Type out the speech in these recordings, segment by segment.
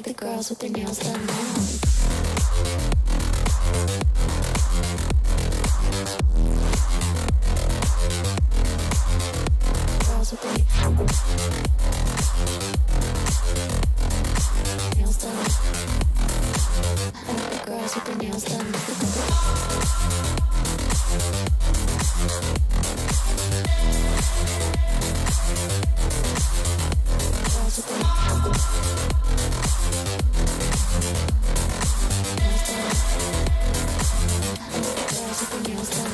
the girls with their nails done now. Girls with their nails done. I like the girls with their nails done. Girls with their nails done.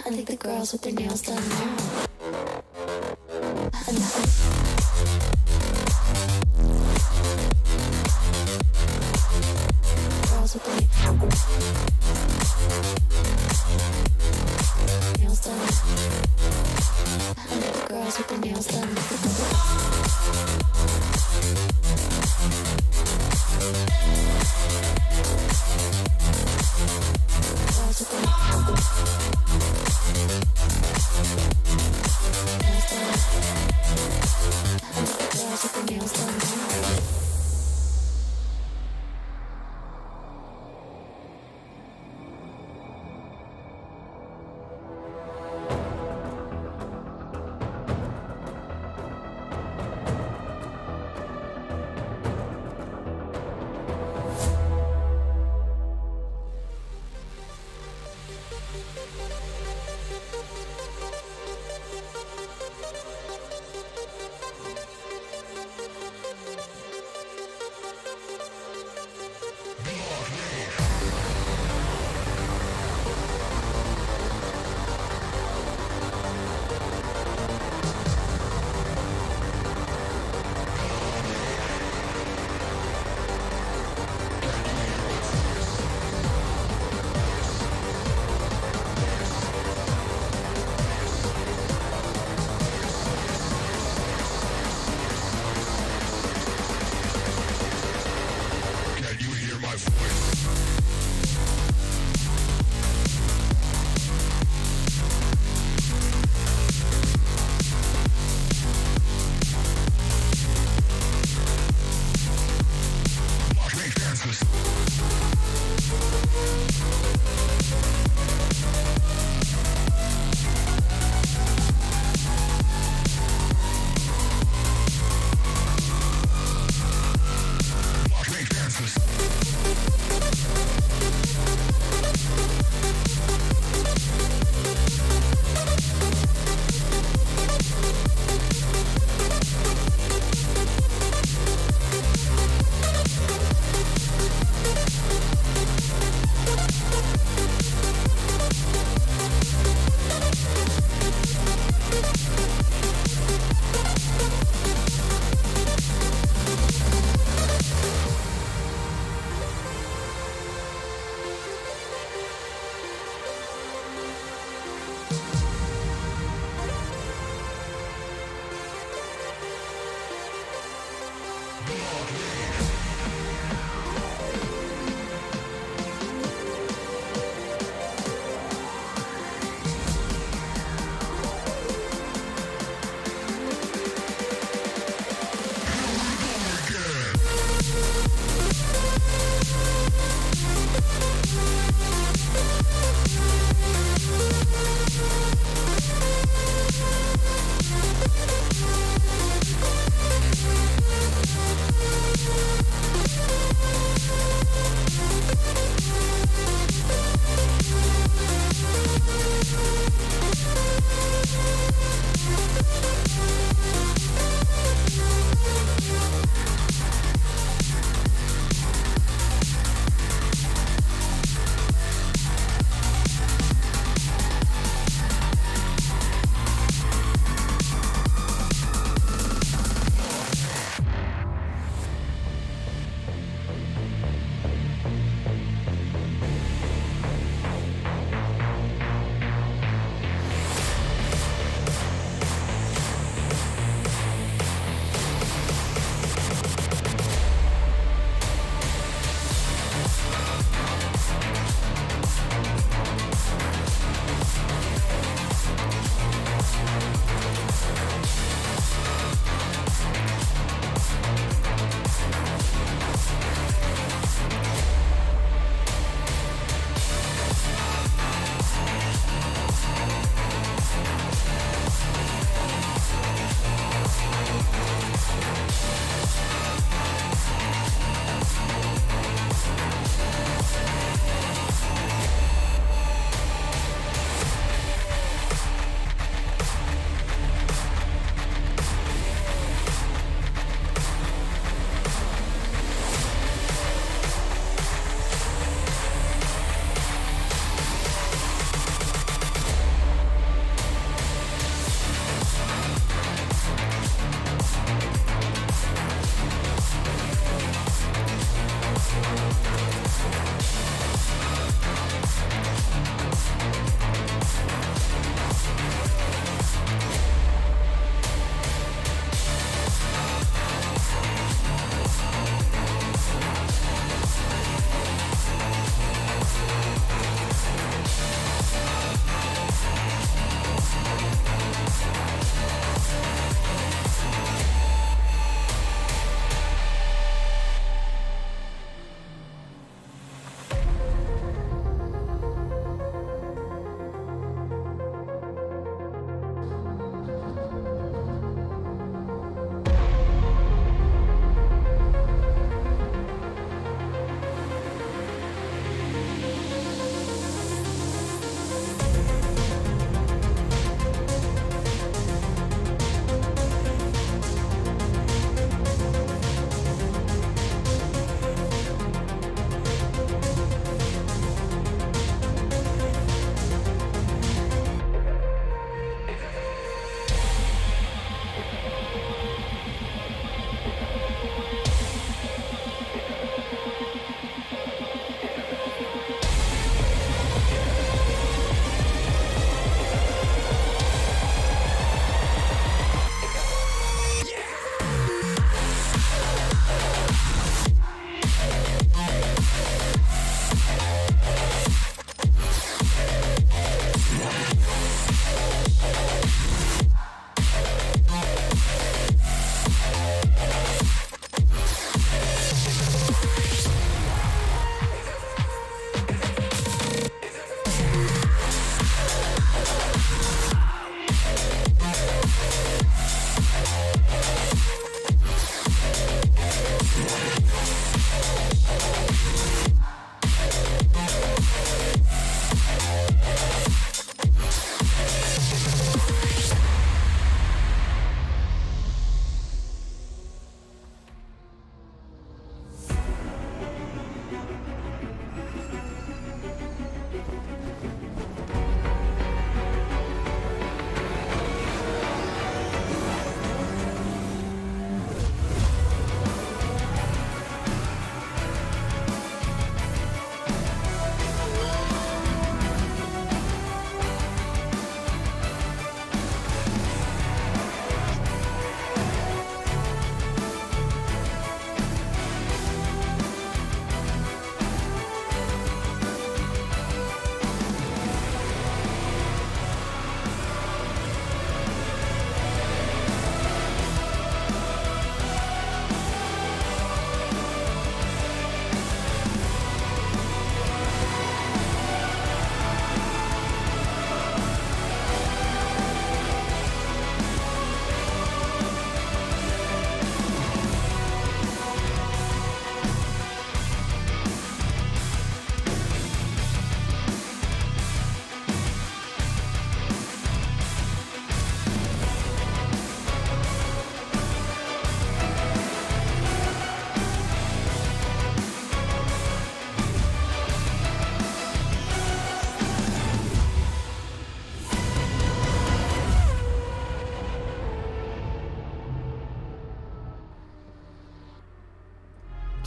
I like the girls with their nails done now. Girls with their nails done. I like the girls with their nails done. Girls with their nails done now.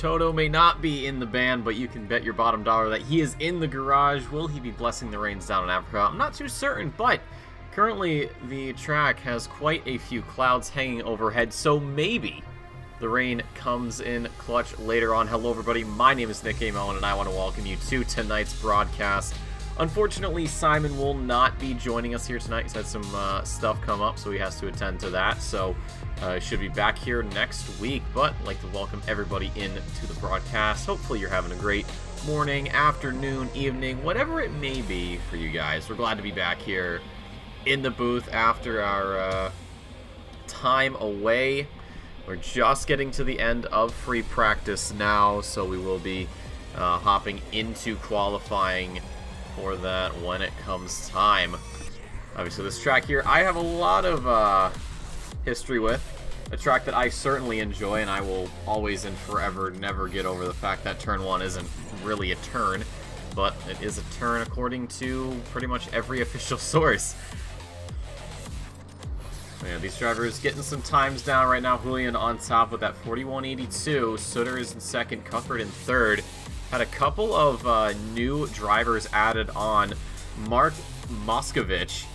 Toto may not be in the band, but you can bet your bottom dollar that he is in the garage. Will he be blessing the rains down in Africa? I'm not too certain, but currently the track has quite a few clouds hanging overhead, so maybe the rain comes in clutch later on. Hello everybody, my name is Nick Amon, and I want to welcome you to tonight's broadcast. Unfortunately, Simon will not be joining us here tonight. He's had some stuff come up, so he has to attend to that. So should be back here next week, but I'd like to welcome everybody into the broadcast. Hopefully you're having a great morning, afternoon, evening, whatever it may be for you guys. We're glad to be back here in the booth after our time away. We're just getting to the end of free practice now, so we will be hopping into qualifying for that when it comes time. Obviously this track here I have a lot of history with. A track that I certainly enjoy, and I will always and forever never get over the fact that turn 1 isn't really a turn, but it is a turn according to pretty much every official source. Yeah, these drivers getting some times down right now. Julian on top with that 41.82. Sutter is in second, Cuthbert in third. Had a couple of new drivers added on. Mark Moskovich,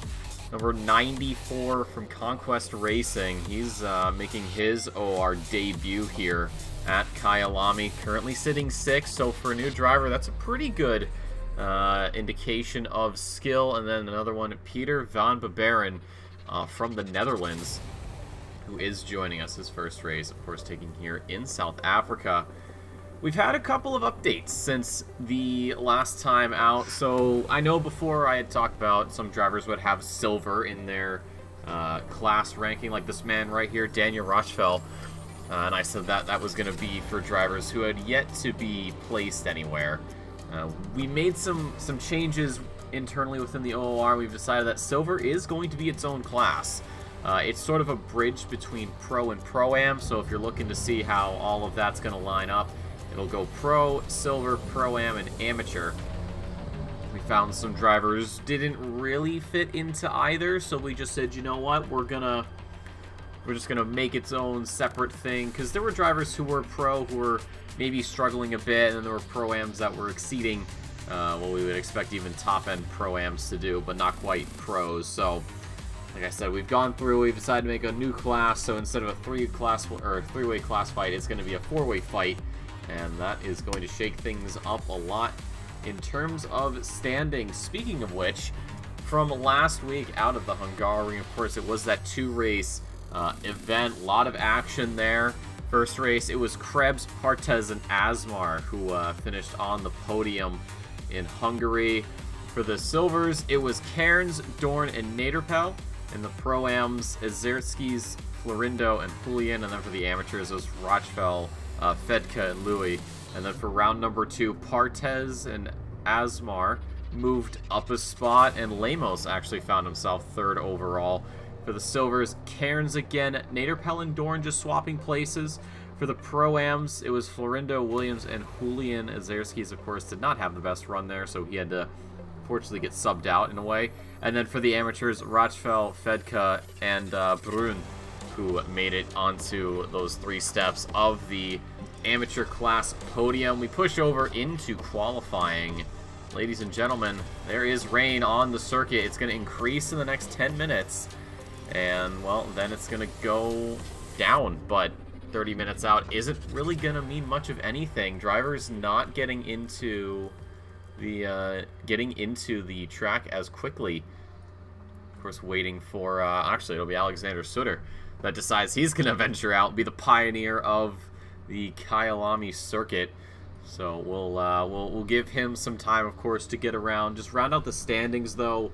number 94 from Conquest Racing. He's making his OR debut here at Kyalami. Currently sitting 6th, so for a new driver, that's a pretty good indication of skill. And then another one, Peter van Beberen from the Netherlands, who is joining us his first race, of course, taking here in South Africa. We've had a couple of updates since the last time out. So I know before I had talked about some drivers would have silver in their class ranking, like this man right here, Daniel Rochfeld. And I said that that was going to be for drivers who had yet to be placed anywhere. We made some changes internally within the OOR. We've decided that silver is going to be its own class. It's sort of a bridge between Pro and Pro-Am, so if you're looking to see how all of that's going to line up, it'll go Pro, Silver, Pro-Am, and Amateur. We found some drivers didn't really fit into either, so we just said, you know what, we're just gonna make its own separate thing, because there were drivers who were Pro who were maybe struggling a bit, and then there were Pro-Ams that were exceeding what we would expect even top-end Pro-Ams to do, but not quite Pros. So, like I said, we've gone through, we've decided to make a new class, so instead of a three-way class fight, it's going to be a 4-way fight. And that is going to shake things up a lot in terms of standings. Speaking of which, from last week out of the Hungary, of course, it was that 2-race event. A lot of action there. First race, it was Krebs, Partez, and Asmar who finished on the podium in Hungary. For the silvers, it was Cairns, Dorn, and Naderpel. In the Pro-Ams, Azerskis, Florindo, and Julian. And then for the amateurs, it was Rochfeld, Fedka, and Louis. And then for round number 2, Partez and Asmar moved up a spot, and Lemos actually found himself 3rd overall. For the silvers, Cairns again, Naderpel and Dorn just swapping places. For the Pro-Ams, it was Florindo, Williams, and Julian. Azerskis, of course, did not have the best run there, so he had to fortunately get subbed out in a way. And then for the amateurs, Rochfeld, Fedka, and Brun, who made it onto those 3 steps of the amateur class podium. We push over into qualifying. Ladies and gentlemen, there is rain on the circuit. It's going to increase in the next 10 minutes. And, well, then it's going to go down. But 30 minutes out isn't really going to mean much of anything. Drivers not getting into the track as quickly. Of course, waiting for, actually, it'll be Alexander Sutter that decides he's going to venture out and be the pioneer of the Kyalami circuit. So we'll give him some time, of course, to get around. Just round out the standings, though.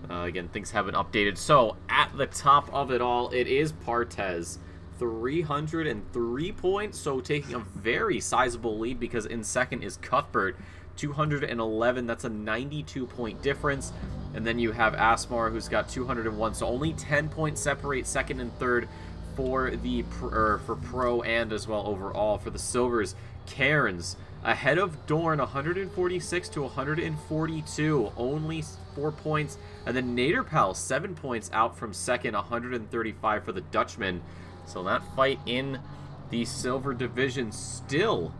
Again, things haven't updated. So at the top of it all, it is Partez, 303 points. So taking a very sizable lead, because in second is Cuthbert, 211. That's a 92-point difference. And then you have Asmar, who's got 201. So only 10 points separate second and third for the for Pro and as well overall. For the silvers, Cairns ahead of Dorn, 146 to 142, only 4 points. And then Naderpel, 7 points out from second, 135 for the Dutchman. So that fight in the silver division still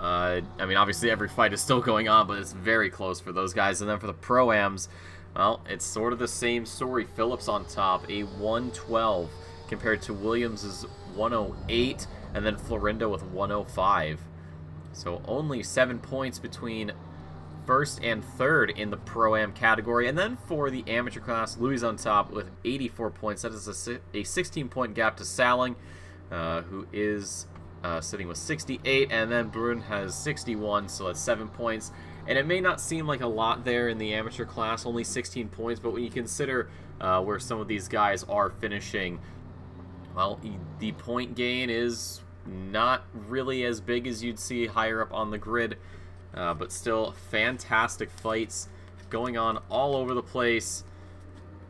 I mean, obviously every fight is still going on, but it's very close for those guys. And then for the Pro-Ams, well, it's sort of the same story. Phillips on top, a 112 compared to Williams' 108, and then Florindo with 105. So only 7 points between first and third in the Pro-Am category. And then for the amateur class, Louis on top with 84 points. That is a 16-point gap to Saling, who is sitting with 68. And then Brun has 61, so that's 7 points. And it may not seem like a lot there in the amateur class, only 16 points. But when you consider where some of these guys are finishing, well, the point gain is not really as big as you'd see higher up on the grid. But still, fantastic fights going on all over the place.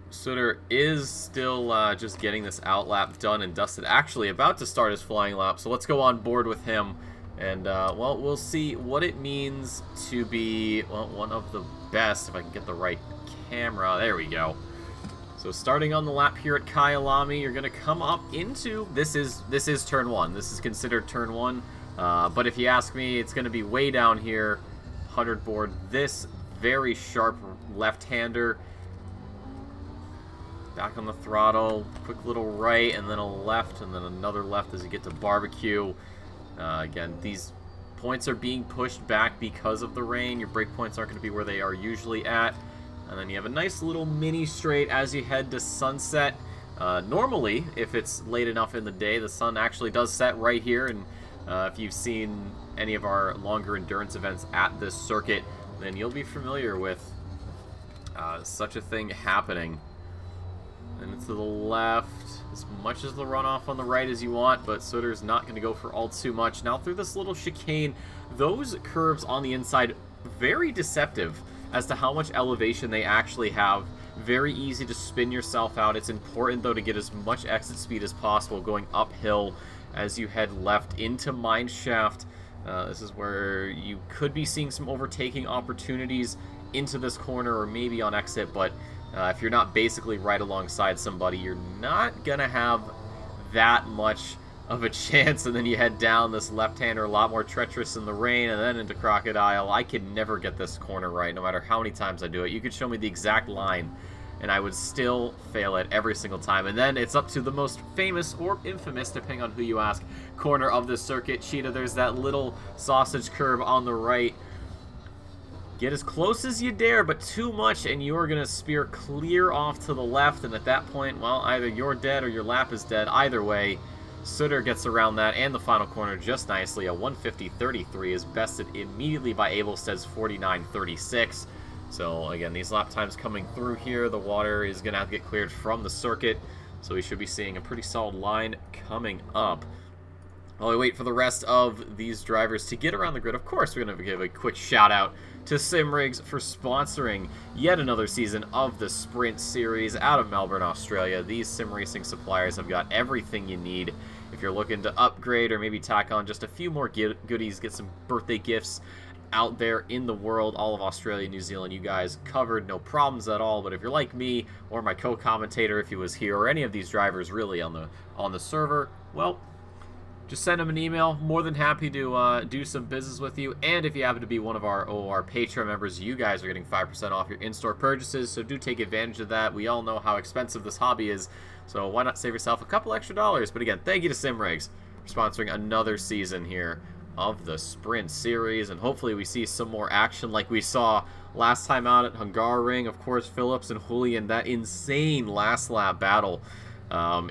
Sutter is still just getting this outlap done and dusted. Actually, about to start his flying lap, so let's go on board with him. And, well, we'll see what it means to be, well, one of the best, if I can get the right camera. There we go. So starting on the lap here at Kyalami, you're going to come up into, this is turn 1. This is considered turn 1. But if you ask me, it's going to be way down here, 100 board. This very sharp left-hander. Back on the throttle, quick little right, and then a left, and then another left as you get to barbecue. Again, these points are being pushed back because of the rain. Your brake points aren't going to be where they are usually at. And then you have a nice little mini straight as you head to sunset. Normally, if it's late enough in the day, the sun actually does set right here, and if you've seen any of our longer endurance events at this circuit, then you'll be familiar with such a thing happening. And to the left, as much as the runoff on the right as you want, but Sutter's not going to go for all too much. Now through this little chicane, those curves on the inside, very deceptive as to how much elevation they actually have. Very easy to spin yourself out. It's important, though, to get as much exit speed as possible going uphill as you head left into Mine Shaft. This is where you could be seeing some overtaking opportunities into this corner or maybe on exit, but if you're not basically right alongside somebody, you're not going to have that much of a chance. And then you head down this left-hander, a lot more treacherous in the rain, and then into Crocodile. I could never get this corner right, no matter how many times I do it. You could show me the exact line, and I would still fail it every single time. And then it's up to the most famous or infamous, depending on who you ask, corner of the circuit. Cheetah, there's that little sausage curve on the right. Get as close as you dare, but too much, and you're going to spear clear off to the left. And at that point, well, either you're dead or your lap is dead. Either way, Sutter gets around that and the final corner just nicely. A 150.33 is bested immediately by Abelsted's 49.36. So again, these lap times coming through here, the water is going to have to get cleared from the circuit. So we should be seeing a pretty solid line coming up. While we wait for the rest of these drivers to get around the grid, of course, we're going to give a quick shout out to Simrigs for sponsoring yet another season of the Sprint Series out of Melbourne, Australia. These sim racing suppliers have got everything you need. If you're looking to upgrade or maybe tack on just a few more goodies, get some birthday gifts out there in the world, all of Australia, New Zealand, you guys covered, no problems at all. But if you're like me or my co-commentator, if he was here, or any of these drivers really on the server, well, just send them an email. More than happy to do some business with you. And if you happen to be one of our Patreon members, you guys are getting 5% off your in-store purchases. So do take advantage of that. We all know how expensive this hobby is. So why not save yourself a couple extra dollars? But again, thank you to Simrigs for sponsoring another season here of the Sprint Series. And hopefully we see some more action like we saw last time out at Hungaroring. Of course, Phillips and Julian, that insane last lap battle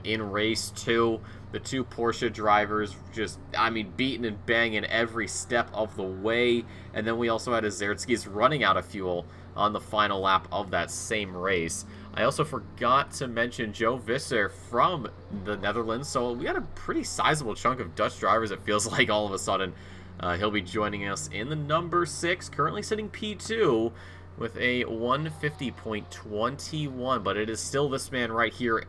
in race 2. The two Porsche drivers just, I mean, beating and banging every step of the way. And then we also had Azertskis running out of fuel on the final lap of that same race. I also forgot to mention Joe Visser from the Netherlands. So we had a pretty sizable chunk of Dutch drivers, it feels like, all of a sudden. He'll be joining us in the number 6, currently sitting P2 with a 150.21. But it is still this man right here,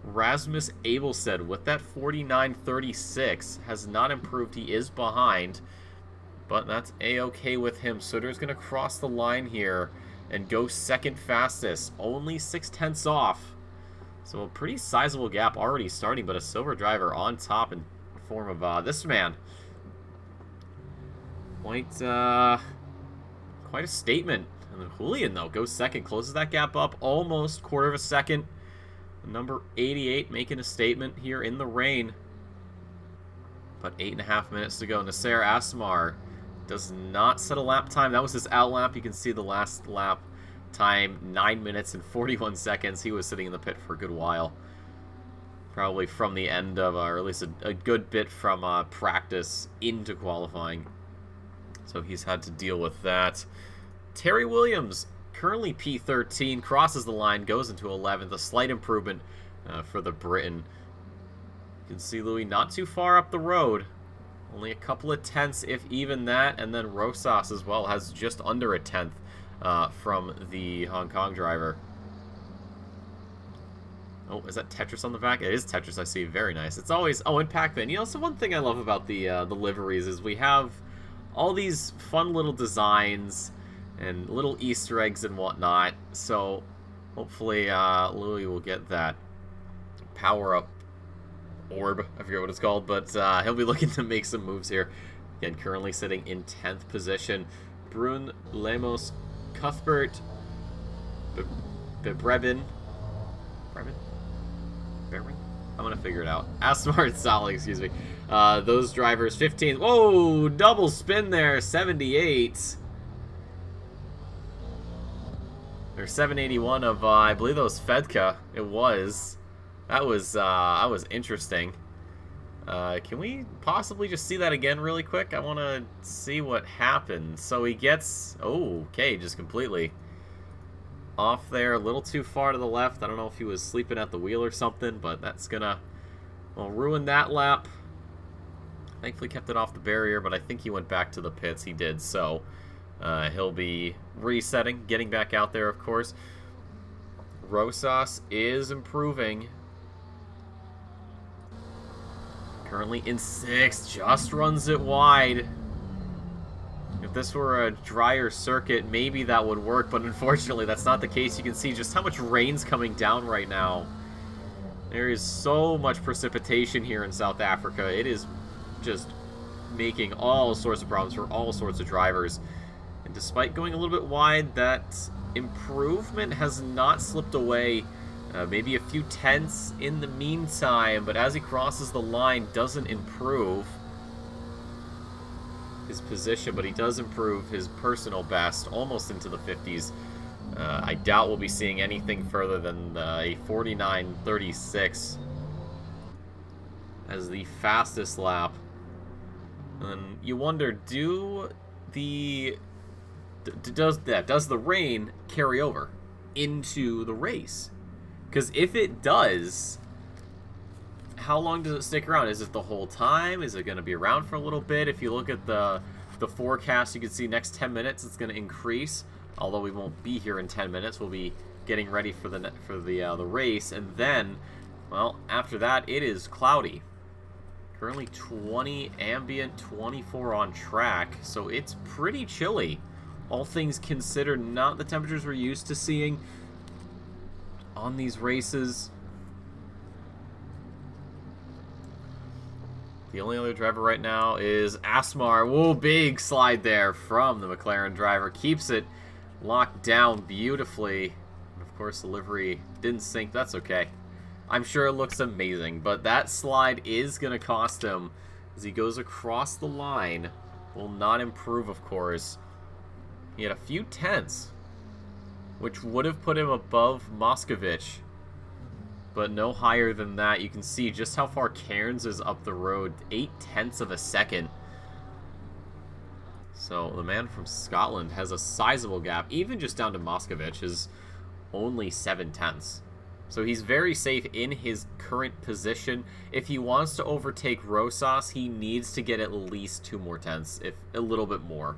Rasmus Abelsted, with that 49.36. Has not improved. He is behind, but that's a-okay with him. Sutter's going to cross the line here and go second fastest, only 0.6 off. So a pretty sizable gap already starting, but a silver driver on top in form of this man. Quite a statement. And then Julian, though, goes second, closes that gap up almost quarter of a second. Number 88 making a statement here in the rain. But 8.5 minutes to go. Nasser Asmar does not set a lap time. That was his out lap. You can see the last lap time, 9 minutes and 41 seconds. He was sitting in the pit for a good while. Probably from the end of, or at least a good bit from practice into qualifying. So he's had to deal with that. Terry Williams, currently P13, crosses the line, goes into 11th. A slight improvement for the Briton. You can see Louis not too far up the road. Only a couple of tenths, if even that. And then Rosas as well has just under a tenth from the Hong Kong driver. Oh, is that Tetris on the back? It is Tetris, I see. Very nice. It's always... Oh, and Pac-Man. You know, so one thing I love about the liveries is we have all these fun little designs and little Easter eggs and whatnot. So, hopefully, Louis will get that power-up orb. I forget what it's called, but he'll be looking to make some moves here. Again, currently sitting in 10th position. Brun, Lemos, Cuthbert, Brebin. I'm going to figure it out. Asmar and Sally, excuse me. Those drivers, 15th. Whoa, double spin there, 78. There's 781 of, I believe that was Fedka. It was. That was interesting. Can we possibly just see that again really quick? I want to see what happened. So he gets... Oh, okay, just completely off there, a little too far to the left. I don't know if he was sleeping at the wheel or something, but that's gonna, well, ruin that lap. Thankfully kept it off the barrier, but I think he went back to the pits. He did, so he'll be resetting, getting back out there, of course. Rosas is improving. Currently in 6th, just runs it wide. If this were a drier circuit, maybe that would work, but unfortunately that's not the case. You can see just how much rain's coming down right now. There is so much precipitation here in South Africa. It is just making all sorts of problems for all sorts of drivers. And despite going a little bit wide, that improvement has not slipped away. Maybe a few tenths in the meantime, but as he crosses the line, doesn't improve his position, but he does improve his personal best almost into the 50s. I doubt we'll be seeing anything further than a 49.36 as the fastest lap. And you wonder, does the rain carry over into the race? Because if it does, how long does it stick around? Is it the whole time? Is it going to be around for a little bit? If you look at the forecast, you can see next 10 minutes it's going to increase. Although we won't be here in 10 minutes, we'll be getting ready for the race, and then, well, after that it is cloudy. Currently 20 ambient, 24 on track, so it's pretty chilly. All things considered, not the temperatures we're used to seeing on these races. The only other driver right now is Asmar. Whoa, big slide there from the McLaren driver. Keeps it locked down beautifully. And of course, the livery didn't sink. That's okay. I'm sure it looks amazing, but that slide is going to cost him as he goes across the line. Will not improve, of course. He had a few tenths, which would have put him above Moscovich, but no higher than that. You can see just how far Cairns is up the road, 0.8 of a second. So the man from Scotland has a sizable gap. Even just down to Moscovich is only 0.7. So he's very safe in his current position. If he wants to overtake Rosas, he needs to get at least 2 more tenths, if a little bit more.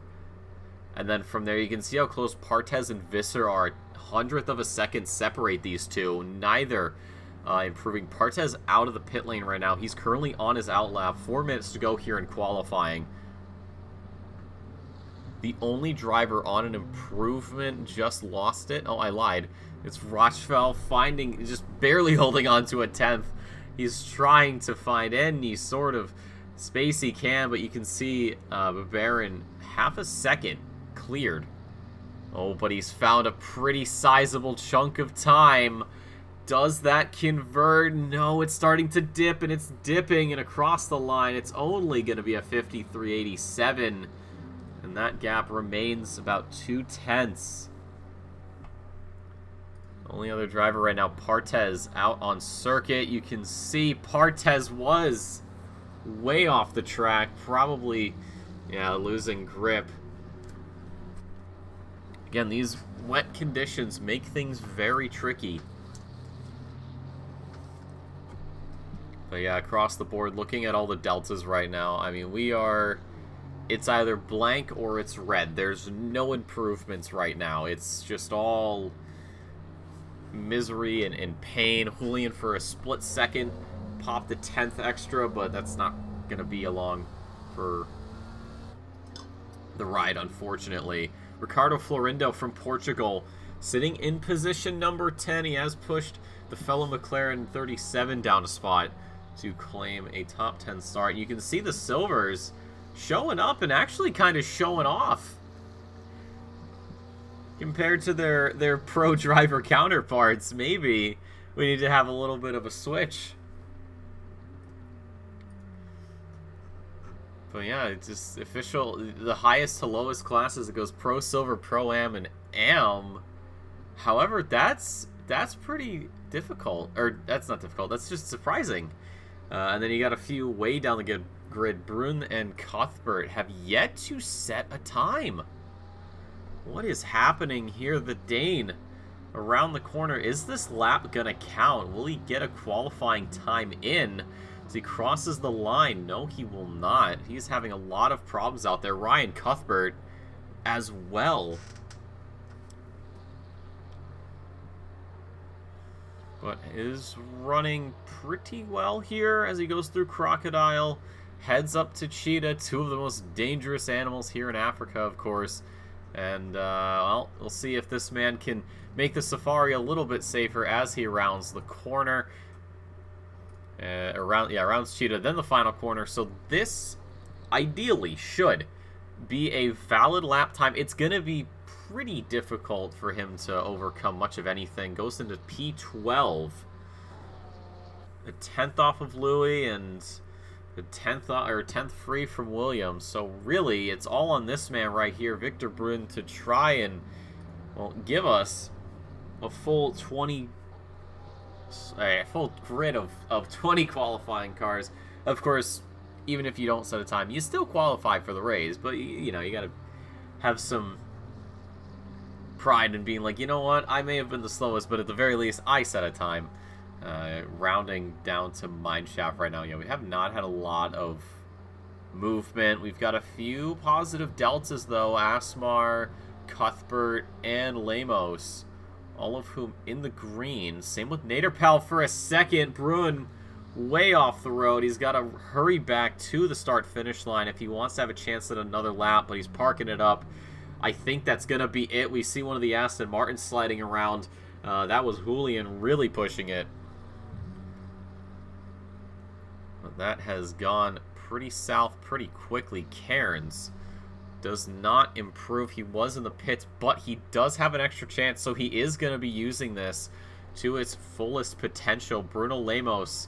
And then from there, you can see how close Partez and Visser are. 100th of a second separate these two. Neither improving. Partez out of the pit lane right now. He's currently on his out lap. 4 minutes to go here in qualifying. The only driver on an improvement just lost it. Oh, I lied. It's Rochfeld finding, just barely holding on to a 10th. He's trying to find any sort of space he can, but you can see Baron half a second cleared. Oh, but he's found a pretty sizable chunk of time. Does that convert? No, it's starting to dip, and it's dipping, and across the line, it's only going to be a 53.87, and that gap remains about 2/10. Only other driver right now, Partez, out on circuit. You can see Partez was way off the track, probably, yeah, losing grip. Again, these wet conditions make things very tricky. But yeah, across the board, looking at all the deltas right now, I mean, it's either blank or it's red. There's no improvements right now. It's just all misery and pain. Julian, for a split second, popped the 10th extra, but that's not going to be along for the ride, unfortunately. Ricardo Florindo from Portugal, sitting in position number 10. He has pushed the fellow McLaren 37 down a spot to claim a top 10 start. You can see the Silvers showing up and actually kind of showing off compared to their pro driver counterparts. Maybe we need to have a little bit of a switch. But yeah, it's just official. The highest to lowest classes, it goes Pro, Silver, Pro Am, and Am. However, that's pretty difficult. Or, that's not difficult. That's just surprising. And then you got a few way down the grid. Brun and Cuthbert have yet to set a time. What is happening here? The Dane around the corner. Is this lap going to count? Will he get a qualifying time in? As he crosses the line, no, he will not. He's having a lot of problems out there. Ryan Cuthbert as well. But is running pretty well here as he goes through Crocodile. Heads up to Cheetah, two of the most dangerous animals here in Africa, of course. And, well, we'll see if this man can make the safari a little bit safer as he rounds the corner. Rounds Cheetah, then the final corner. So this, ideally, should be a valid lap time. It's going to be pretty difficult for him to overcome much of anything. Goes into P12. A 10th off of Louis and the 10th free from Williams. So really, it's all on this man right here, Victor Brun, to try and, well, give us a full grid of 20 qualifying cars. Of course, even if you don't set a time, you still qualify for the race, but you know, you got to have some pride in being like, you know what, I may have been the slowest, but at the very least, I set a time. Rounding down to Mineshaft right now, we have not had a lot of movement. We've got a few positive deltas, though. Asmar, Cuthbert, and Lemos, all of whom in the green. Same with Naderpal for a second. Brun way off the road. He's got to hurry back to the start-finish line if he wants to have a chance at another lap, but he's parking it up. I think that's going to be it. We see one of the Aston Martins sliding around. That was Julian really pushing it. But that has gone pretty south pretty quickly. Cairns does not improve. He was in the pits, but he does have an extra chance, so he is going to be using this to its fullest potential. Bruno Lemos,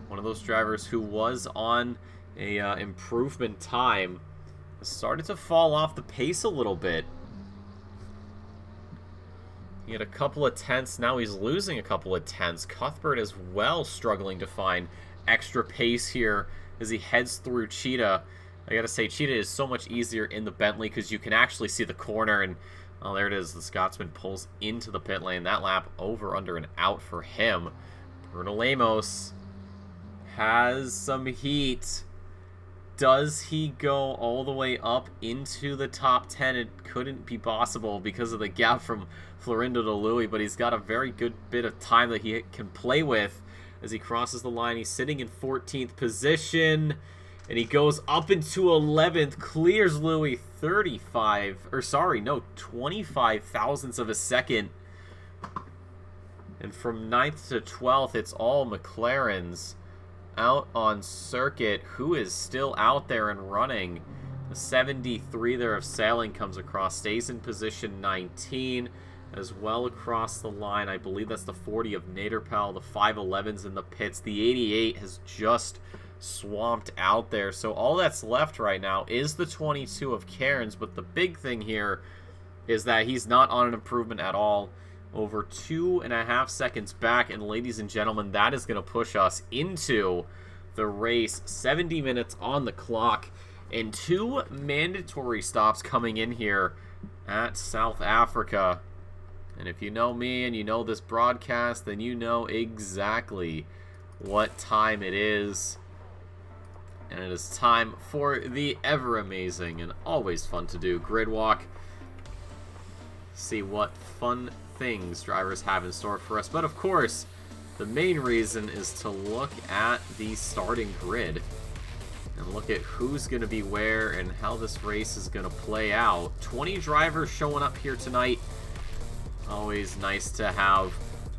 one of those drivers who was on a improvement time, started to fall off the pace a little bit. He had a couple of tenths. Now he's losing a couple of tenths. Cuthbert as well struggling to find extra pace here as he heads through Cheetah. I gotta say, Cheetah is so much easier in the Bentley because you can actually see the corner, and oh, there it is. The Scotsman pulls into the pit lane. That lap over, under, and out for him. Bruno Lemos has some heat. Does he go all the way up into the top 10? It couldn't be possible because of the gap from Florindo to Louis, but he's got a very good bit of time that he can play with as he crosses the line. He's sitting in 14th position, and he goes up into 11th, clears Louis 25 thousandths of a second. And from 9th to 12th, it's all McLarens out on circuit. Who is still out there and running? The 73 there of Sailing comes across, stays in position 19, as well across the line. I believe that's the 40 of Naderpal, the 511's in the pits. The 88 has just swamped out there. So all that's left right now is the 22 of Cairns, but the big thing here is that he's not on an improvement at all. Over 2.5 seconds back, and ladies and gentlemen, that is going to push us into the race. 70 minutes on the clock, and 2 mandatory stops coming in here at South Africa. And if you know me and you know this broadcast, then you know exactly what time it is. And it is time for the ever amazing and always fun to do grid walk. See what fun things drivers have in store for us. But of course, the main reason is to look at the starting grid and look at who's going to be where and how this race is going to play out. 20 drivers showing up here tonight. Always nice to have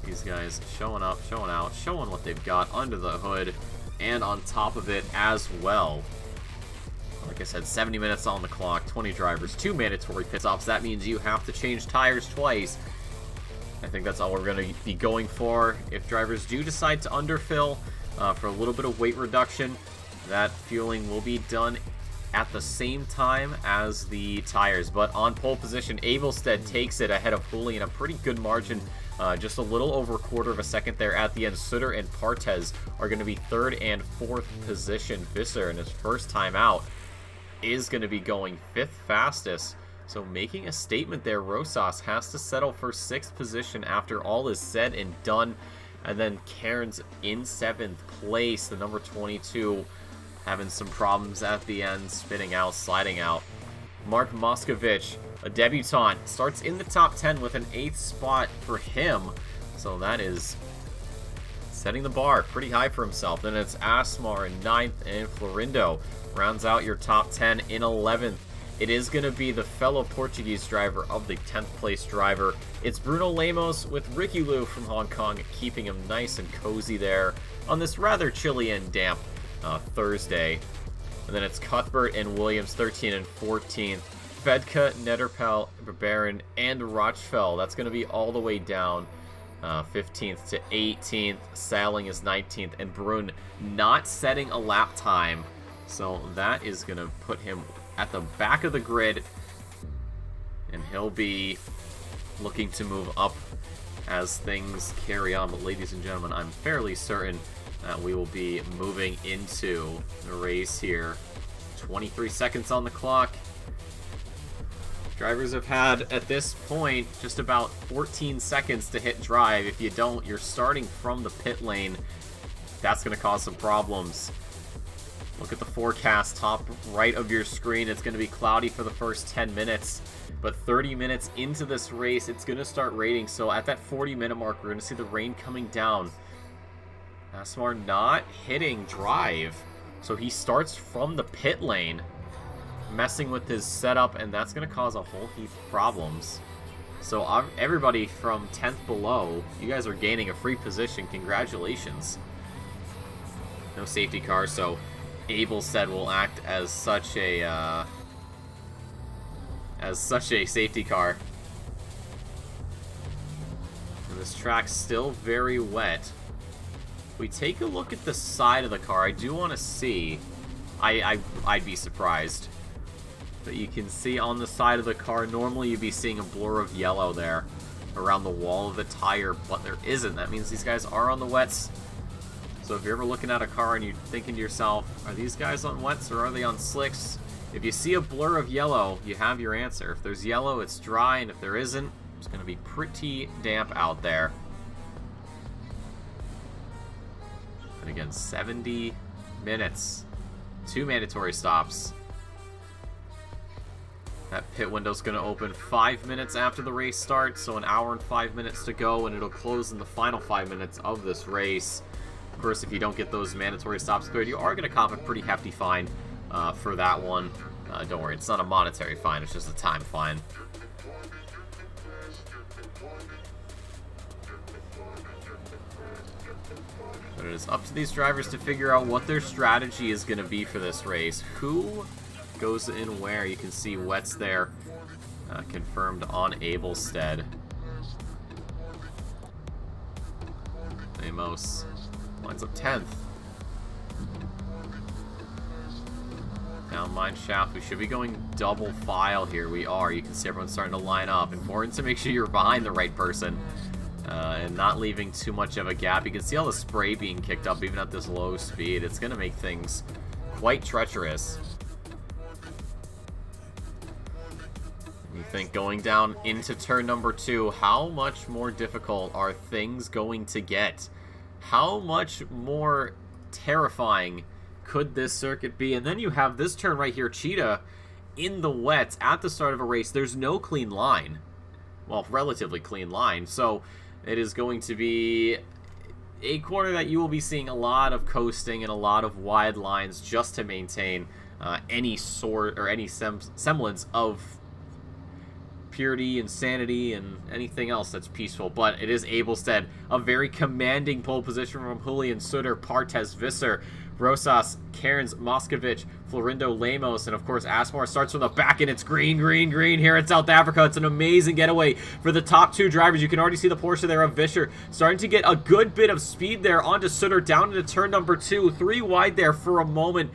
these guys showing up, showing out, showing what they've got under the hood and on top of it as well. Like I said, 70 minutes on the clock, 20 drivers, 2 mandatory pit stops. That means you have to change tires twice. I think that's all we're going to be going for. If drivers do decide to underfill for a little bit of weight reduction, that fueling will be done at the same time as the tires. But on pole position, Abelstead takes it ahead of Julian, a pretty good margin. Just a little over a quarter of a second there at the end. Sutter and Partez are going to be 3rd and 4th position. Visser in his first time out is going to be going 5th fastest. So making a statement there, Rosas has to settle for 6th position after all is said and done. And then Cairns in 7th place, the number 22, having some problems at the end, spinning out, sliding out. Mark Moskovich, a debutant, starts in the top 10 with an 8th spot for him. So that is setting the bar pretty high for himself. Then it's Asmar in 9th, and Florindo rounds out your top 10 in 11th. It is going to be the fellow Portuguese driver of the 10th place driver. It's Bruno Lemos with Ricky Liu from Hong Kong, keeping him nice and cozy there on this rather chilly and damp Thursday. And then it's Cuthbert and Williams, 13 and 14th. Fedka, Nederpel, Barbarin, and Rochfeld. That's going to be all the way down 15th to 18th. Sailing is 19th. And Brun not setting a lap time. So that is going to put him at the back of the grid. And he'll be looking to move up as things carry on. But ladies and gentlemen, I'm fairly certain that we will be moving into the race here. 23 seconds on the clock. Drivers have had, at this point, just about 14 seconds to hit drive. If you don't, you're starting from the pit lane. That's going to cause some problems. Look at the forecast, top right of your screen. It's going to be cloudy for the first 10 minutes. But 30 minutes into this race, it's going to start raining. So at that 40-minute mark, we're going to see the rain coming down. Asmar not hitting drive. So he starts from the pit lane, messing with his setup, and that's going to cause a whole heap of problems. So everybody from 10th below, you guys are gaining a free position. Congratulations. No safety car, so Abelstead will act as such a safety car. And this track's still very wet. If we take a look at the side of the car, I do want to see. I'd be surprised. But you can see on the side of the car, normally you'd be seeing a blur of yellow there around the wall of the tire, but there isn't. That means these guys are on the wets. So if you're ever looking at a car and you're thinking to yourself, are these guys on wets or are they on slicks? If you see a blur of yellow, you have your answer. If there's yellow, it's dry, and if there isn't, it's going to be pretty damp out there. And again, 70 minutes. 2 mandatory stops. That pit window's going to open 5 minutes after the race starts, so an hour and 5 minutes to go, and it'll close in the final 5 minutes of this race. Of course, if you don't get those mandatory stops cleared, you are going to cop a pretty hefty fine for that one. Don't worry, it's not a monetary fine, it's just a time fine. But it is up to these drivers to figure out what their strategy is going to be for this race. Who goes in where? You can see Wets there. Confirmed on Abelstead. Amos lines up 10th. Down mine shaft. We should be going double file here. We are. You can see everyone's starting to line up. Important to make sure you're behind the right person and not leaving too much of a gap. You can see all the spray being kicked up even at this low speed. It's going to make things quite treacherous. You think going down into turn number 2, how much more difficult are things going to get? How much more terrifying could this circuit be? And then you have this turn right here, Cheetah, in the wets at the start of a race. There's no clean line. Well, relatively clean line. So it is going to be a corner that you will be seeing a lot of coasting and a lot of wide lines just to maintain any sort or any semblance of purity and sanity and anything else that's peaceful. But it is Abelstead, a very commanding pole position from Julian Sutter, Partez Visser, Rosas, Cairns, Moscovich, Florindo Lemos, and of course Asmar starts from the back, and it's green, green, green here in South Africa. It's an amazing getaway for the top 2 drivers. You can already see the Porsche there of Vischer starting to get a good bit of speed there onto Sutter, down into turn number 2, 3 wide there for a moment.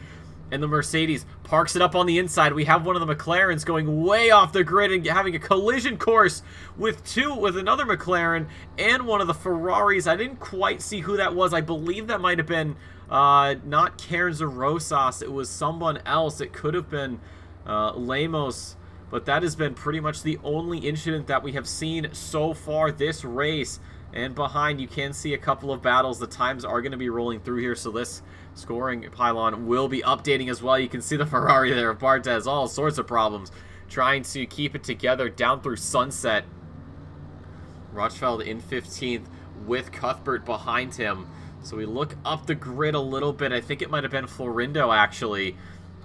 And the Mercedes parks it up on the inside. We have one of the McLarens going way off the grid and having a collision course with another McLaren and one of the Ferraris. I didn't quite see who that was. I believe that might have been not Cairns or Rosas. It was someone else. It could have been Lemos. But that has been pretty much the only incident that we have seen so far this race. And behind, you can see a couple of battles. The times are going to be rolling through here, so this scoring pylon will be updating as well. You can see the Ferrari there of Bartez, all sorts of problems, trying to keep it together down through Sunset. Rochfeld in 15th with Cuthbert behind him. So we look up the grid a little bit. I think it might have been Florindo, actually,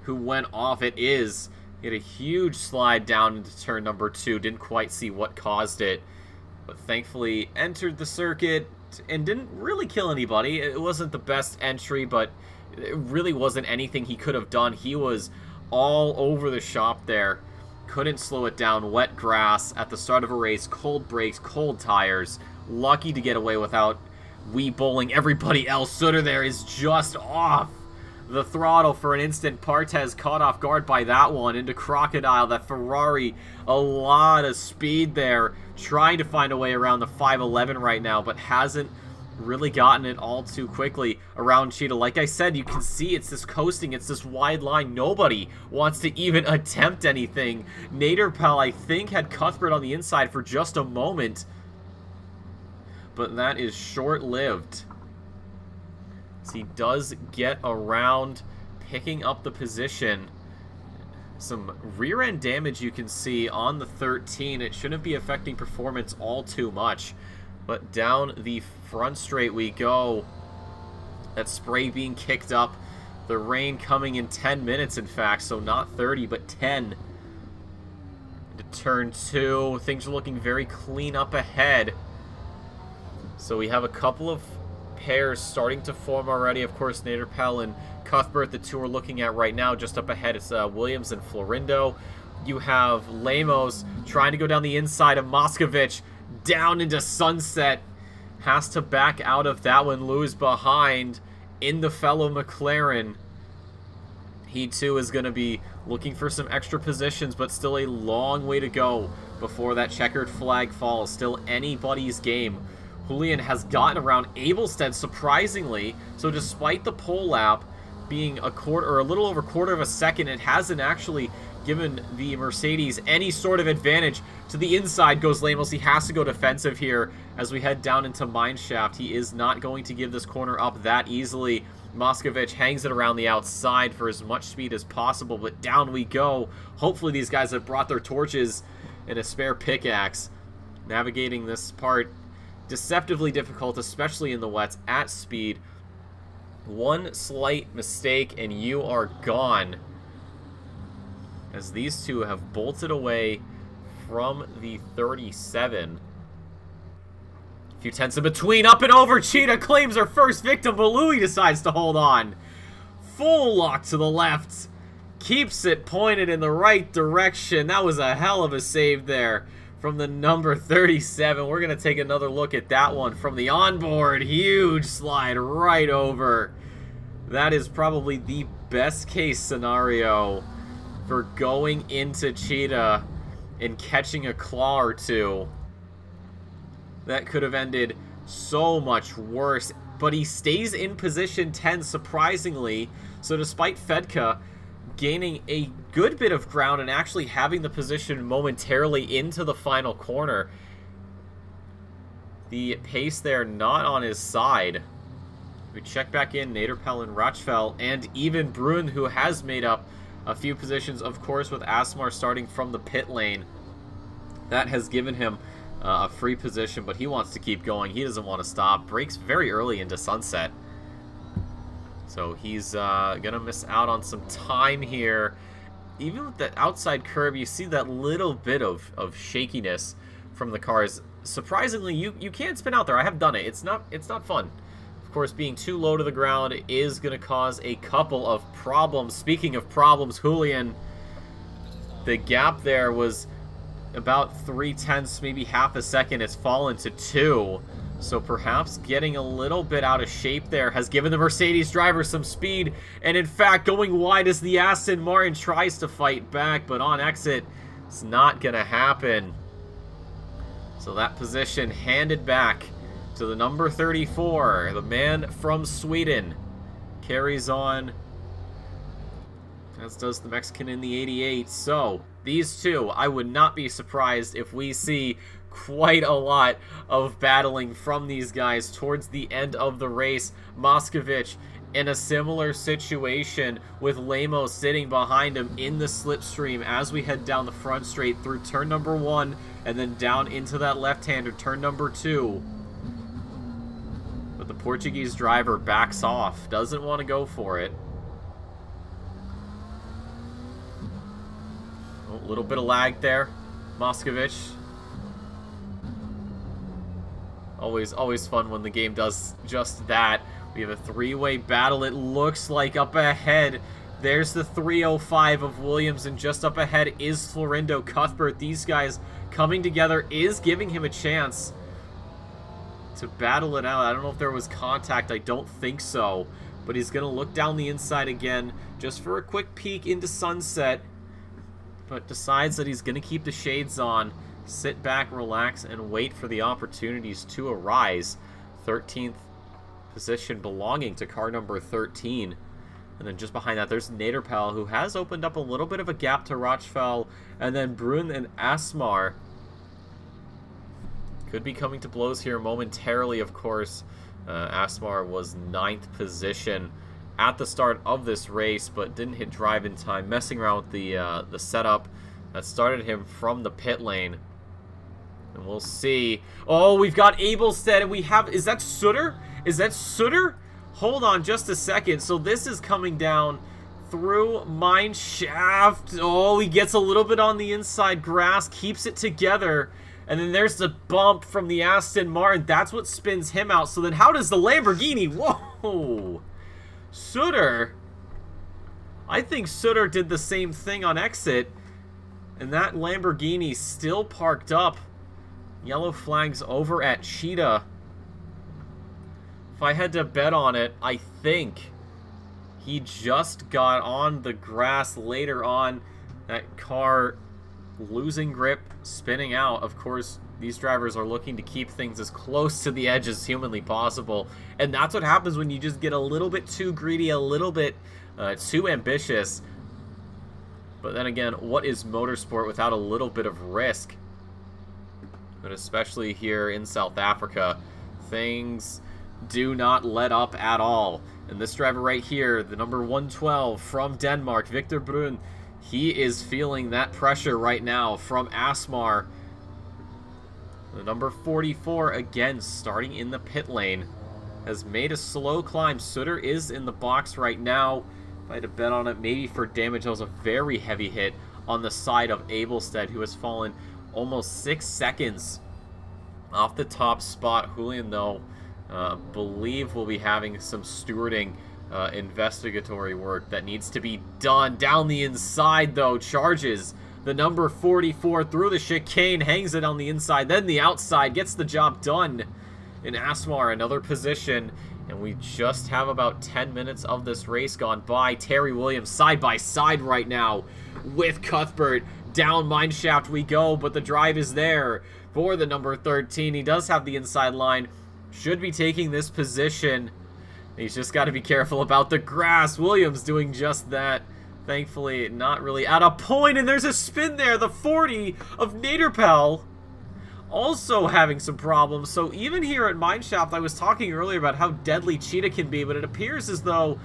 who went off. It is. He had a huge slide down into turn number 2. Didn't quite see what caused it, but thankfully entered the circuit and didn't really kill anybody. It wasn't the best entry, but it really wasn't anything he could have done. He was all over the shop there. Couldn't slow it down. Wet grass at the start of a race. Cold brakes, cold tires. Lucky to get away without bowling everybody else. Sutter there is just off the throttle for an instant. Partez caught off guard by that one into Crocodile. That Ferrari, a lot of speed there, trying to find a way around the 511 right now, but hasn't really gotten it all too quickly around Cheetah. Like I said, you can see it's this coasting, it's this wide line. Nobody wants to even attempt anything. Naderpel, I think, had Cuthbert on the inside for just a moment, but that is short-lived. He does get around, picking up the position. Some rear end damage you can see on the 13. It shouldn't be affecting performance all too much, but down the front straight we go. That spray being kicked up, the rain coming in 10 minutes, in fact, so not 30 but 10. Into turn 2, things are looking very clean up ahead. So we have a couple of pairs starting to form already. Of course, Naderpel and Cuthbert, the 2 are looking at right now. Just up ahead, it's Williams and Florindo. You have Lemos trying to go down the inside of Moscovich, down into Sunset. Has to back out of that one, lose behind in the fellow McLaren. He too is going to be looking for some extra positions, but still a long way to go before that checkered flag falls. Still anybody's game. Julian has gotten around Abelstead, surprisingly. So despite the pole lap being a little over a quarter of a second, it hasn't actually given the Mercedes any sort of advantage. To the inside goes Lemos. He has to go defensive here as we head down into Mineshaft. He is not going to give this corner up that easily. Moscovich hangs it around the outside for as much speed as possible, but down we go. Hopefully these guys have brought their torches and a spare pickaxe. Navigating this part deceptively difficult, especially in the wets at speed. One slight mistake and you are gone, as these 2 have bolted away from the 37. A few tenths in between, up and over. Cheetah claims her first victim, but Louis decides to hold on. Full lock to the left keeps it pointed in the right direction. That was a hell of a save there from the number 37. We're going to take another look at that one from the onboard. Huge slide right over. That is probably the best case scenario for going into Cheetah and catching a claw or two. That could have ended so much worse. But he stays in position 10, surprisingly. So despite Fedka gaining a good bit of ground and actually having the position momentarily into the final corner, the pace there not on his side. We check back in, Naderpel and Rachfel, and even Brun, who has made up a few positions, of course, with Asmar starting from the pit lane. That has given him a free position, but he wants to keep going. He doesn't want to stop. Breaks very early into Sunset. So he's going to miss out on some time here. Even with the outside curb, you see that little bit of shakiness from the cars. Surprisingly, you can't spin out there. I have done it. It's not fun. Of course, being too low to the ground is going to cause a couple of problems. Speaking of problems, Julian, the gap there was about 0.3, maybe half a second. It's fallen to 2. So perhaps getting a little bit out of shape there has given the Mercedes driver some speed. And in fact, going wide as the Aston Martin tries to fight back, but on exit, it's not going to happen. So that position handed back to the number 34, the man from Sweden. Carries on, as does the Mexican in the 88. So these two, I would not be surprised if we see quite a lot of battling from these guys towards the end of the race. Moscovich in a similar situation with Lemos sitting behind him in the slipstream as we head down the front straight through turn number 1 and then down into that left-hander, turn number 2. But the Portuguese driver backs off, doesn't want to go for it. A little bit of lag there. Moscovich. Always fun when the game does just that. We have a three-way battle, it looks like, up ahead. There's the 305 of Williams, and just up ahead is Florindo Cuthbert. These guys coming together is giving him a chance to battle it out. I don't know if there was contact. I don't think so. But he's going to look down the inside again just for a quick peek into Sunset. But decides that he's going to keep the shades on. Sit back, relax, and wait for the opportunities to arise. 13th position belonging to car number 13. And then just behind that, there's Naderpel, who has opened up a little bit of a gap to Rachfel. And then Brun and Asmar could be coming to blows here momentarily, of course. Asmar was 9th position at the start of this race, but didn't hit drive in time, messing around with the setup that started him from the pit lane. And we'll see. Oh, we've got Abelstead, and we have... Is that Sutter? Is that Sutter? Hold on just a second. So this is coming down through mine shaft. Oh, he gets a little bit on the inside grass, keeps it together. And then there's the bump from the Aston Martin. That's what spins him out. So then how does the Lamborghini... Whoa! Sutter. I think Sutter did the same thing on exit. And that Lamborghini still parked up. Yellow flags over at Cheetah. If I had to bet on it, I think he just got on the grass later on. That car losing grip, spinning out. Of course, these drivers are looking to keep things as close to the edge as humanly possible. And that's what happens when you just get a little bit too greedy, a little bit too ambitious. But then again, what is motorsport without a little bit of risk? But especially here in South Africa, things do not let up at all. And this driver right here, the number 112 from Denmark, Victor Brun, he is feeling that pressure right now from Asmar. The number 44, again, starting in the pit lane, has made a slow climb. Sutter is in the box right now. If I had to bet on it, maybe for damage, that was a very heavy hit on the side of Abelstead, who has fallen almost 6 seconds off the top spot. Julian, though, believe we'll be having some stewarding investigatory work that needs to be done. Down the inside, though, charges the number 44 through the chicane, hangs it on the inside, then the outside, gets the job done. In Asmar, another position, and we just have about 10 minutes of this race gone by. Terry Williams side by side right now with Cuthbert. Down mineshaft we go, but the drive is there for the number 13. He does have the inside line, should be taking this position. He's just got to be careful about the grass. Williams doing just that. Thankfully, not really at a point, and there's a spin there. The 40 of Naderpel also having some problems. So even here at Mineshaft, I was talking earlier about how deadly Cheetah can be, but it appears as though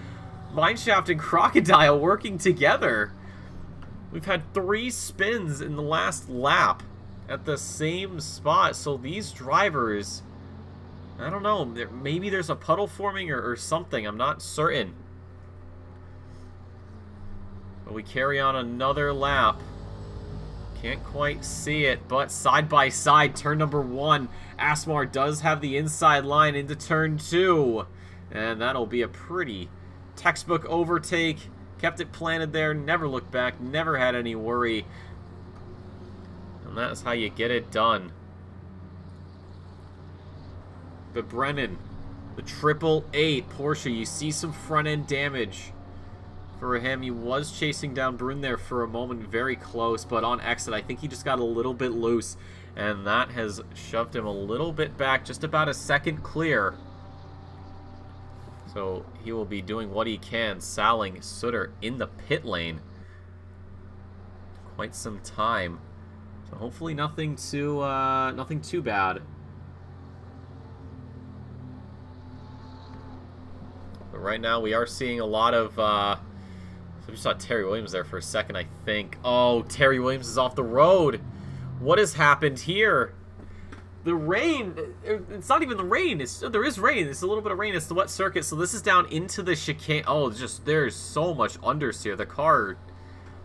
Mineshaft and Crocodile working together. We've had 3 spins in the last lap at the same spot, so these drivers, I don't know, maybe there's a puddle forming or something, I'm not certain. But we carry on another lap. Can't quite see it, but side by side, turn number 1. Asmar does have the inside line into turn 2. And that'll be a pretty textbook overtake. Kept it planted there, never looked back, never had any worry. And that's how you get it done. But Brennan, the 888 Porsche, you see some front end damage for him. He was chasing down Brun there for a moment, very close, but on exit I think he just got a little bit loose, and that has shoved him a little bit back, just about a second clear. So he will be doing what he can, salling Sutter in the pit lane. Quite some time. So hopefully nothing too bad. But right now we are seeing a lot of so we saw Terry Williams there for a second, I think. Oh, Terry Williams is off the road. What has happened here? The rain, it's not even the rain. There is rain. It's a little bit of rain. It's the wet circuit. So this is down into the chicane. Oh, there's so much understeer. The car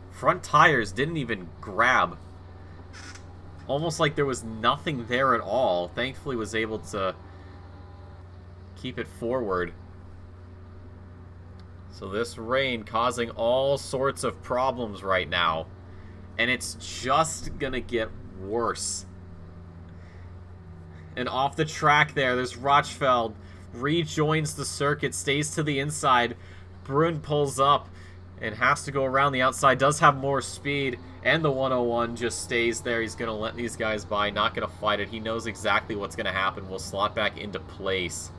front tires didn't even grab. Almost like there was nothing there at all. Thankfully was able to keep it forward. So this rain causing all sorts of problems right now. And it's just gonna get worse. And off the track there's Rochfeld. Rejoins the circuit, stays to the inside. Brun pulls up and has to go around the outside. Does have more speed. And the 101 just stays there. He's gonna let these guys by, not gonna fight it. He knows exactly what's gonna happen. We'll slot back into place.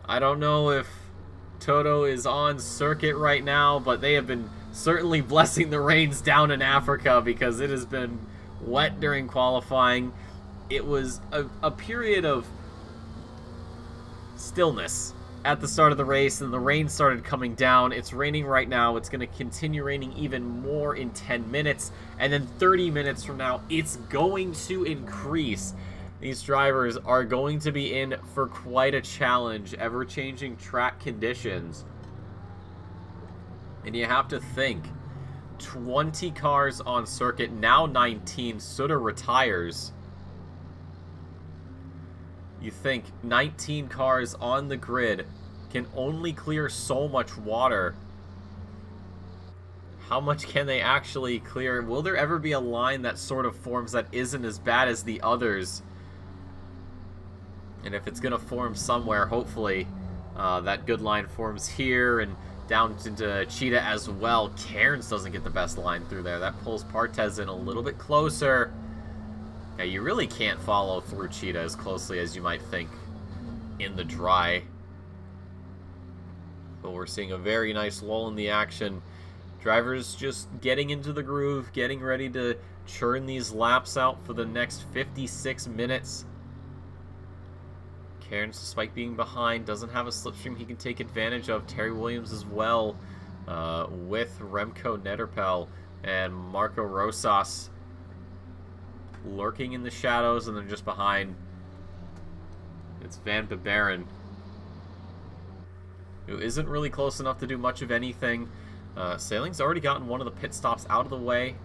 I don't know if Toto is on circuit right now, but they have been certainly blessing the rains down in Africa because it has been wet during qualifying. It was a period of stillness at the start of the race, and the rain started coming down. It's raining right now. It's going to continue raining even more in 10 minutes, and then 30 minutes from now, it's going to increase. These drivers are going to be in for quite a challenge, ever-changing track conditions. And you have to think, 20 cars on circuit, now 19, Sutter retires. You think 19 cars on the grid can only clear so much water. How much can they actually clear? Will there ever be a line that sort of forms that isn't as bad as the others? And if it's going to form somewhere, hopefully that good line forms here and down into Cheetah as well. Cairns doesn't get the best line through there. That pulls Partez in a little bit closer. Yeah, you really can't follow through Cheetah as closely as you might think in the dry. But we're seeing a very nice lull in the action. Drivers just getting into the groove, getting ready to churn these laps out for the next 56 minutes. Cairns, despite being behind, doesn't have a slipstream he can take advantage of. Terry Williams as well, with Remco Nederpel and Marco Rosas lurking in the shadows, and then just behind, it's Van Beberen, who isn't really close enough to do much of anything. Sailing's already gotten one of the pit stops out of the way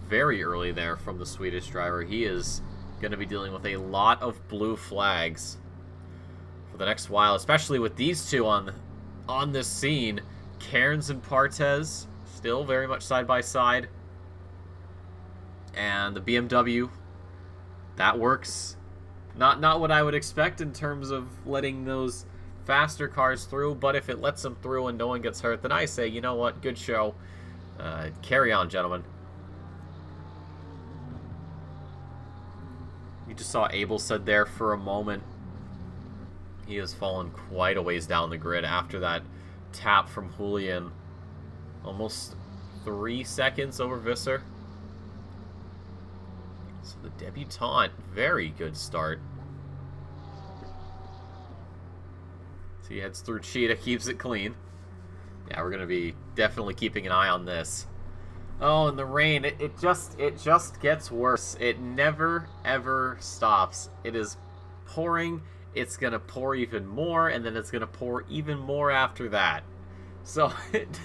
very early there from the Swedish driver. He is going to be dealing with a lot of blue flags for the next while, especially with these two on this scene. Cairns and Partez still very much side by side. And the BMW, that works. Not what I would expect in terms of letting those faster cars through, but if it lets them through and no one gets hurt, then I say, you know what, good show. Carry on, gentlemen. You just saw Abel said there for a moment. He has fallen quite a ways down the grid after that tap from Julian. Almost 3 seconds over Visser. So the debutante, very good start. So he heads through Cheetah, keeps it clean. Yeah, we're going to be definitely keeping an eye on this. Oh, and the rain, it just gets worse. It never, ever stops. It is pouring. It's going to pour even more, and then it's going to pour even more after that. So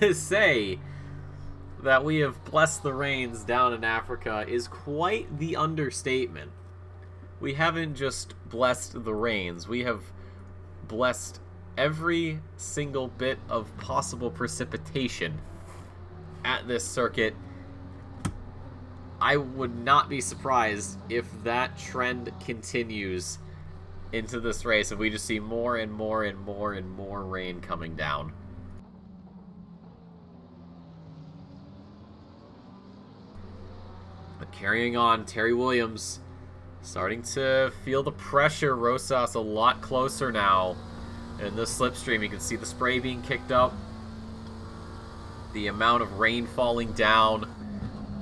to say that we have blessed the rains down in Africa is quite the understatement. We haven't just blessed the rains. We have blessed every single bit of possible precipitation at this circuit. I would not be surprised if that trend continues into this race, if we just see more and more and more and more rain coming down. But carrying on, Terry Williams starting to feel the pressure. Rosas a lot closer now. In this slipstream, you can see the spray being kicked up. The amount of rain falling down,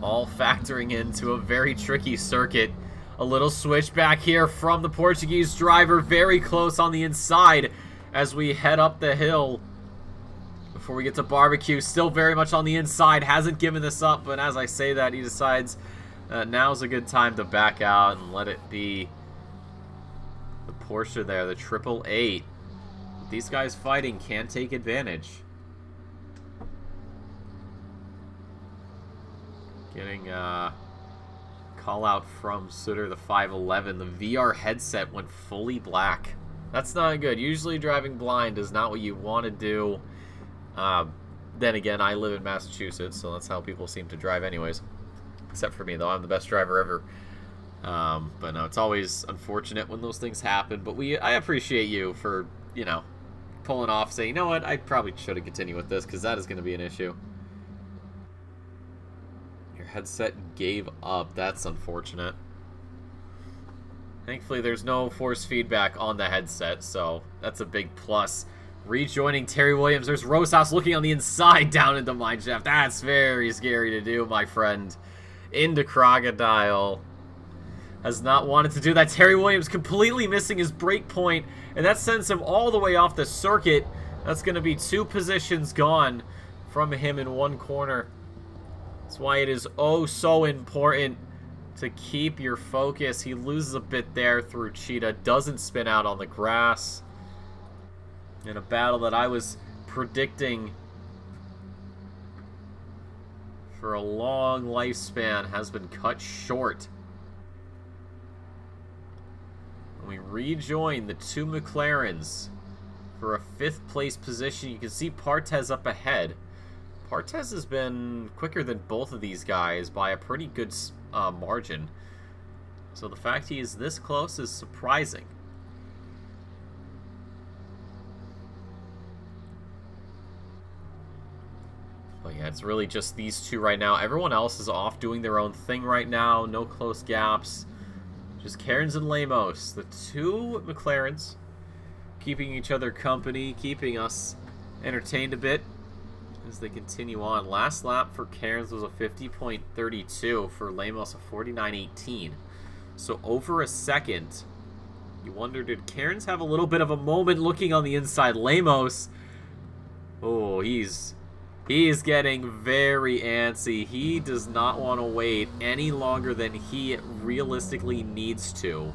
all factoring into a very tricky circuit. A little switch back here from the Portuguese driver, very close on the inside as we head up the hill. Before we get to Barbecue, still very much on the inside, hasn't given this up, but as I say that, he decides now's a good time to back out and let it be the Porsche there, the 888. These guys fighting can take advantage. Getting call out from Sutter, the 511. The VR headset went fully black. That's not good. Usually driving blind is not what you want to do. Then again, I live in Massachusetts, so that's how people seem to drive anyways. Except for me, though. I'm the best driver ever. But no, it's always unfortunate when those things happen. But I appreciate you for, you know, pulling off, saying, you know what, I probably should have continued with this, because that is going to be an issue. Your headset gave up. That's unfortunate. Thankfully, there's no force feedback on the headset, so that's a big plus. Rejoining Terry Williams. There's Rosas looking on the inside down into Mineshaft. That's very scary to do, my friend. Into Crocodile. Has not wanted to do that. Terry Williams completely missing his break point, and that sends him all the way off the circuit. That's going to be 2 positions gone from him in one corner. That's why it is oh so important to keep your focus. He loses a bit there through Cheetah. Doesn't spin out on the grass. In a battle that I was predicting for a long lifespan has been cut short. We rejoin the 2 McLarens for a 5th place position. You can see Partez up ahead. Partez has been quicker than both of these guys by a pretty good margin. So the fact he is this close is surprising. But yeah, it's really just these 2 right now. Everyone else is off doing their own thing right now. No close gaps. Just Cairns and Lemos, the 2 McLarens, keeping each other company, keeping us entertained a bit as they continue on. Last lap for Cairns was a 50.32, for Lemos a 49.18. So over a second. You wonder, did Cairns have a little bit of a moment looking on the inside? Lemos, oh, he's getting very antsy. He does not want to wait any longer than he realistically needs to.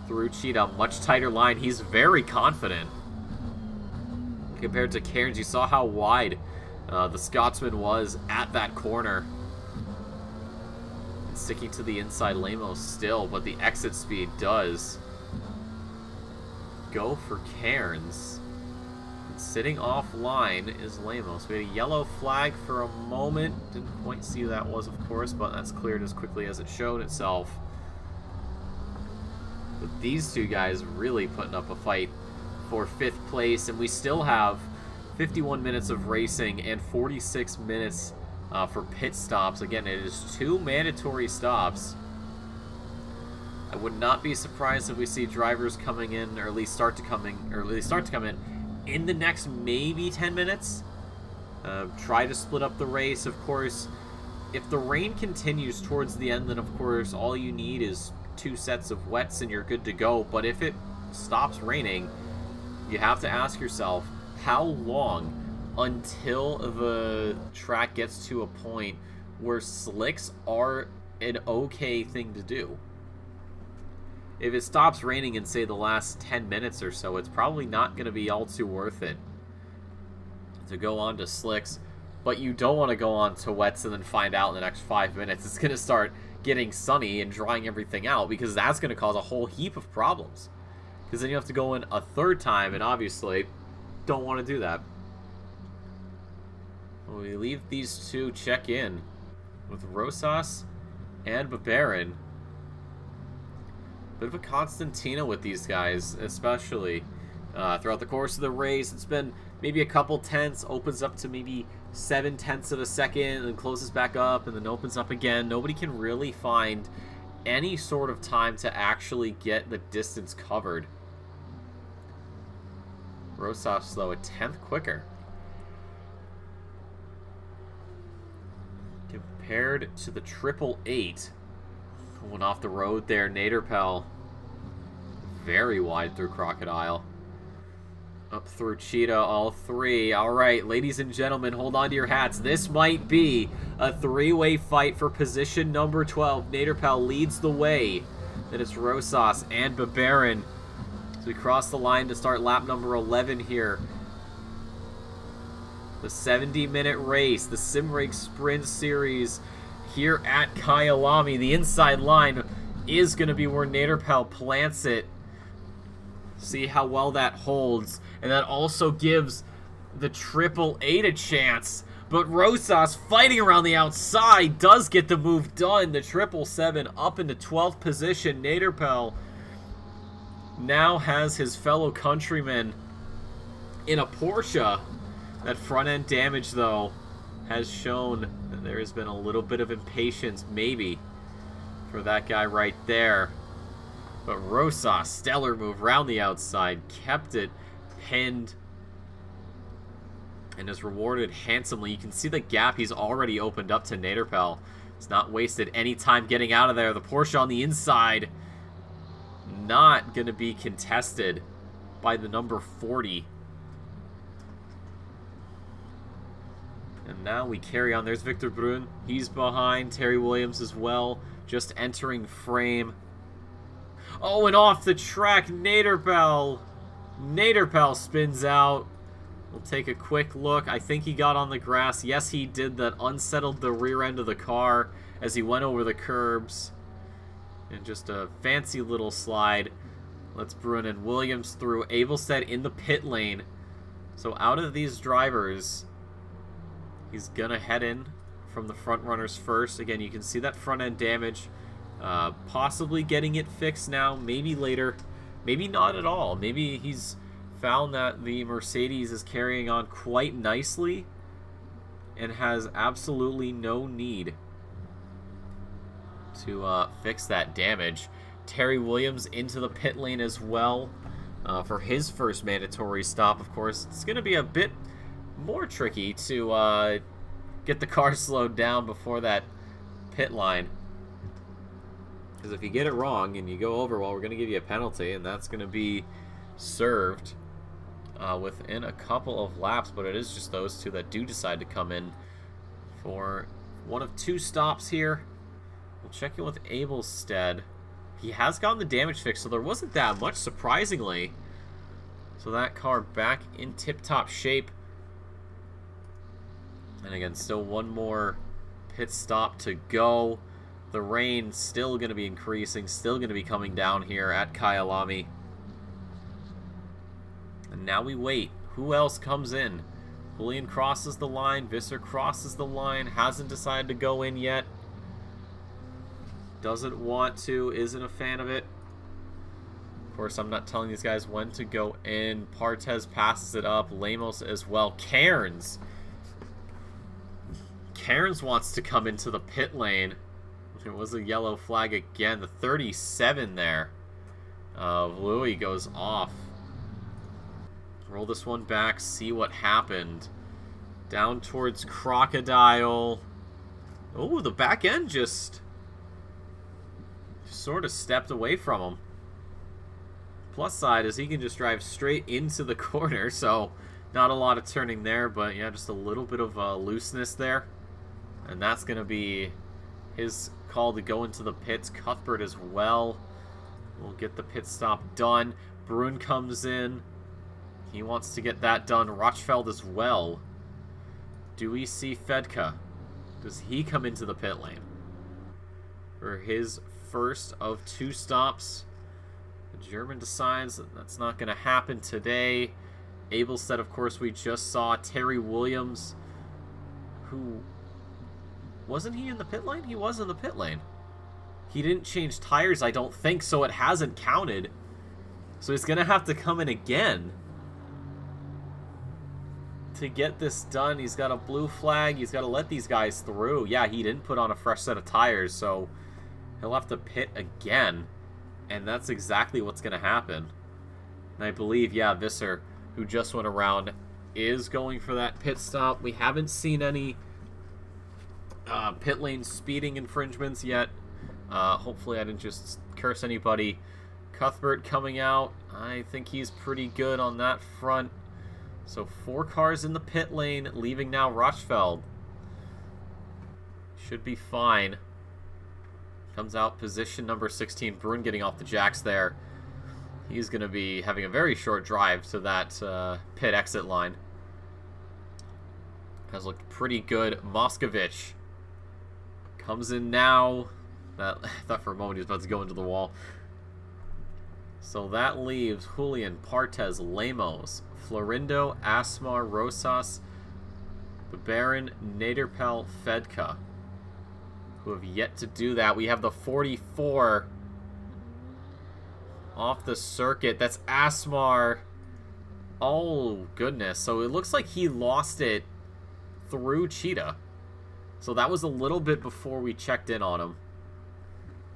Through Cheetah, much tighter line. He's very confident. Compared to Cairns, you saw how wide the Scotsman was at that corner. And sticking to the inside Lemos still, but the exit speed does go for Cairns. And sitting offline is Lamos. We had a yellow flag for a moment. Didn't quite see who that was, of course, but that's cleared as quickly as it showed itself. But these two guys really putting up a fight for 5th place, and we still have 51 minutes of racing and 46 minutes for pit stops. Again, it is 2 mandatory stops. I would not be surprised if we see drivers coming in, or at least start to come in the next maybe 10 minutes. Try to split up the race, of course. If the rain continues towards the end, then of course all you need is 2 sets of wets and you're good to go. But if it stops raining, you have to ask yourself, how long until the track gets to a point where slicks are an okay thing to do? If it stops raining in, say, the last 10 minutes or so, it's probably not going to be all too worth it to go on to slicks. But you don't want to go on to wets and then find out in the next 5 minutes it's going to start getting sunny and drying everything out, because that's going to cause a whole heap of problems. Because then you have to go in a 3rd time, and obviously don't want to do that. We leave these two check in with Rosas and Babarin. Bit of a Constantina with these guys, especially throughout the course of the race. It's been maybe a couple tenths, opens up to maybe 7/10 of a second, and closes back up, and then opens up again. Nobody can really find any sort of time to actually get the distance covered. Rosas, though, a 10th quicker. Compared to the 888. Going off the road there, Naderpel. Very wide through Crocodile. Up through Cheetah, all 3. Alright, ladies and gentlemen, hold on to your hats. This might be a 3-way fight for position number 12. Naderpel leads the way. Then it's Rosas and Babarin. So we cross the line to start lap number 11 here. The 70-minute race, the Simrigs Sprint Series here at Kyalami. The inside line is going to be where Naderpel plants it. See how well that holds. And that also gives the 888 a chance. But Rosas, fighting around the outside, does get the move done. The 777 up into 12th position. Naderpel now has his fellow countryman in a Porsche. That front-end damage, though, has shown that there has been a little bit of impatience, maybe, for that guy right there. But Rosas, stellar move around the outside, kept it pinned, and is rewarded handsomely. You can see the gap he's already opened up to Naderpel. He's not wasted any time getting out of there. The Porsche on the inside, not going to be contested by the number 40. And now we carry on. There's Victor Brun. He's behind. Terry Williams as well, just entering frame. Oh, and off the track, Naderpel. Naderpel spins out. We'll take a quick look. I think he got on the grass. Yes, he did. That unsettled the rear end of the car as he went over the curbs. And just a fancy little slide. Let's Brun and Williams through. Abelstead in the pit lane. So out of these drivers, he's going to head in from the front runners first. Again, you can see that front end damage. Possibly getting it fixed now, maybe later, maybe not at all. Maybe he's found that the Mercedes is carrying on quite nicely and has absolutely no need to fix that damage. Terry Williams into the pit lane as well for his first mandatory stop. Of course, it's going to be a bit more tricky to get the car slowed down before that pit line. Because if you get it wrong and you go over, well, we're going to give you a penalty, and that's going to be served within a couple of laps. But it is just those two that do decide to come in for one of 2 stops here. We'll check in with Abelstead. He has gotten the damage fixed, so there wasn't that much, surprisingly. So that car back in tip-top shape. And again, still one more pit stop to go. The rain still going to be increasing, still going to be coming down here at Kyalami. And now we wait. Who else comes in? Julian crosses the line. Visser crosses the line. Hasn't decided to go in yet. Doesn't want to. Isn't a fan of it. Of course, I'm not telling these guys when to go in. Partez passes it up. Lemos as well. Cairns wants to come into the pit lane. It was a yellow flag again. The 37 there of Louis goes off. Roll this one back, see what happened. Down towards Crocodile. Oh, the back end just sort of stepped away from him. Plus side is he can just drive straight into the corner, so not a lot of turning there, but yeah, just a little bit of looseness there. And that's going to be his call to go into the pits. Cuthbert as well. We'll get the pit stop done. Brun comes in. He wants to get that done. Rochfeld as well. Do we see Fedka? Does he come into the pit lane for his first of 2 stops? The German decides that that's not going to happen today. Abelstead, of course, we just saw. Terry Williams, who... Wasn't he in the pit lane? He was in the pit lane. He didn't change tires, I don't think, so it hasn't counted. So he's going to have to come in again to get this done. He's got a blue flag. He's got to let these guys through. Yeah, he didn't put on a fresh set of tires, so he'll have to pit again. And that's exactly what's going to happen. And I believe, yeah, Visser, who just went around, is going for that pit stop. We haven't seen any pit lane speeding infringements yet. Hopefully I didn't just curse anybody. Cuthbert coming out. I think he's pretty good on that front. So 4 cars in the pit lane, leaving now Rochfeld. Should be fine. Comes out position number 16. Brun getting off the jacks there. He's going to be having a very short drive to that pit exit line. Has looked pretty good. Moskovich comes in now. I thought for a moment he was about to go into the wall. So that leaves Julian, Partez, Lemos, Florindo, Asmar, Rosas, Baron, Naderpel, Fedka, who have yet to do that. We have the 44 off the circuit. That's Asmar. Oh, goodness. So it looks like he lost it through Cheetah. So that was a little bit before we checked in on him.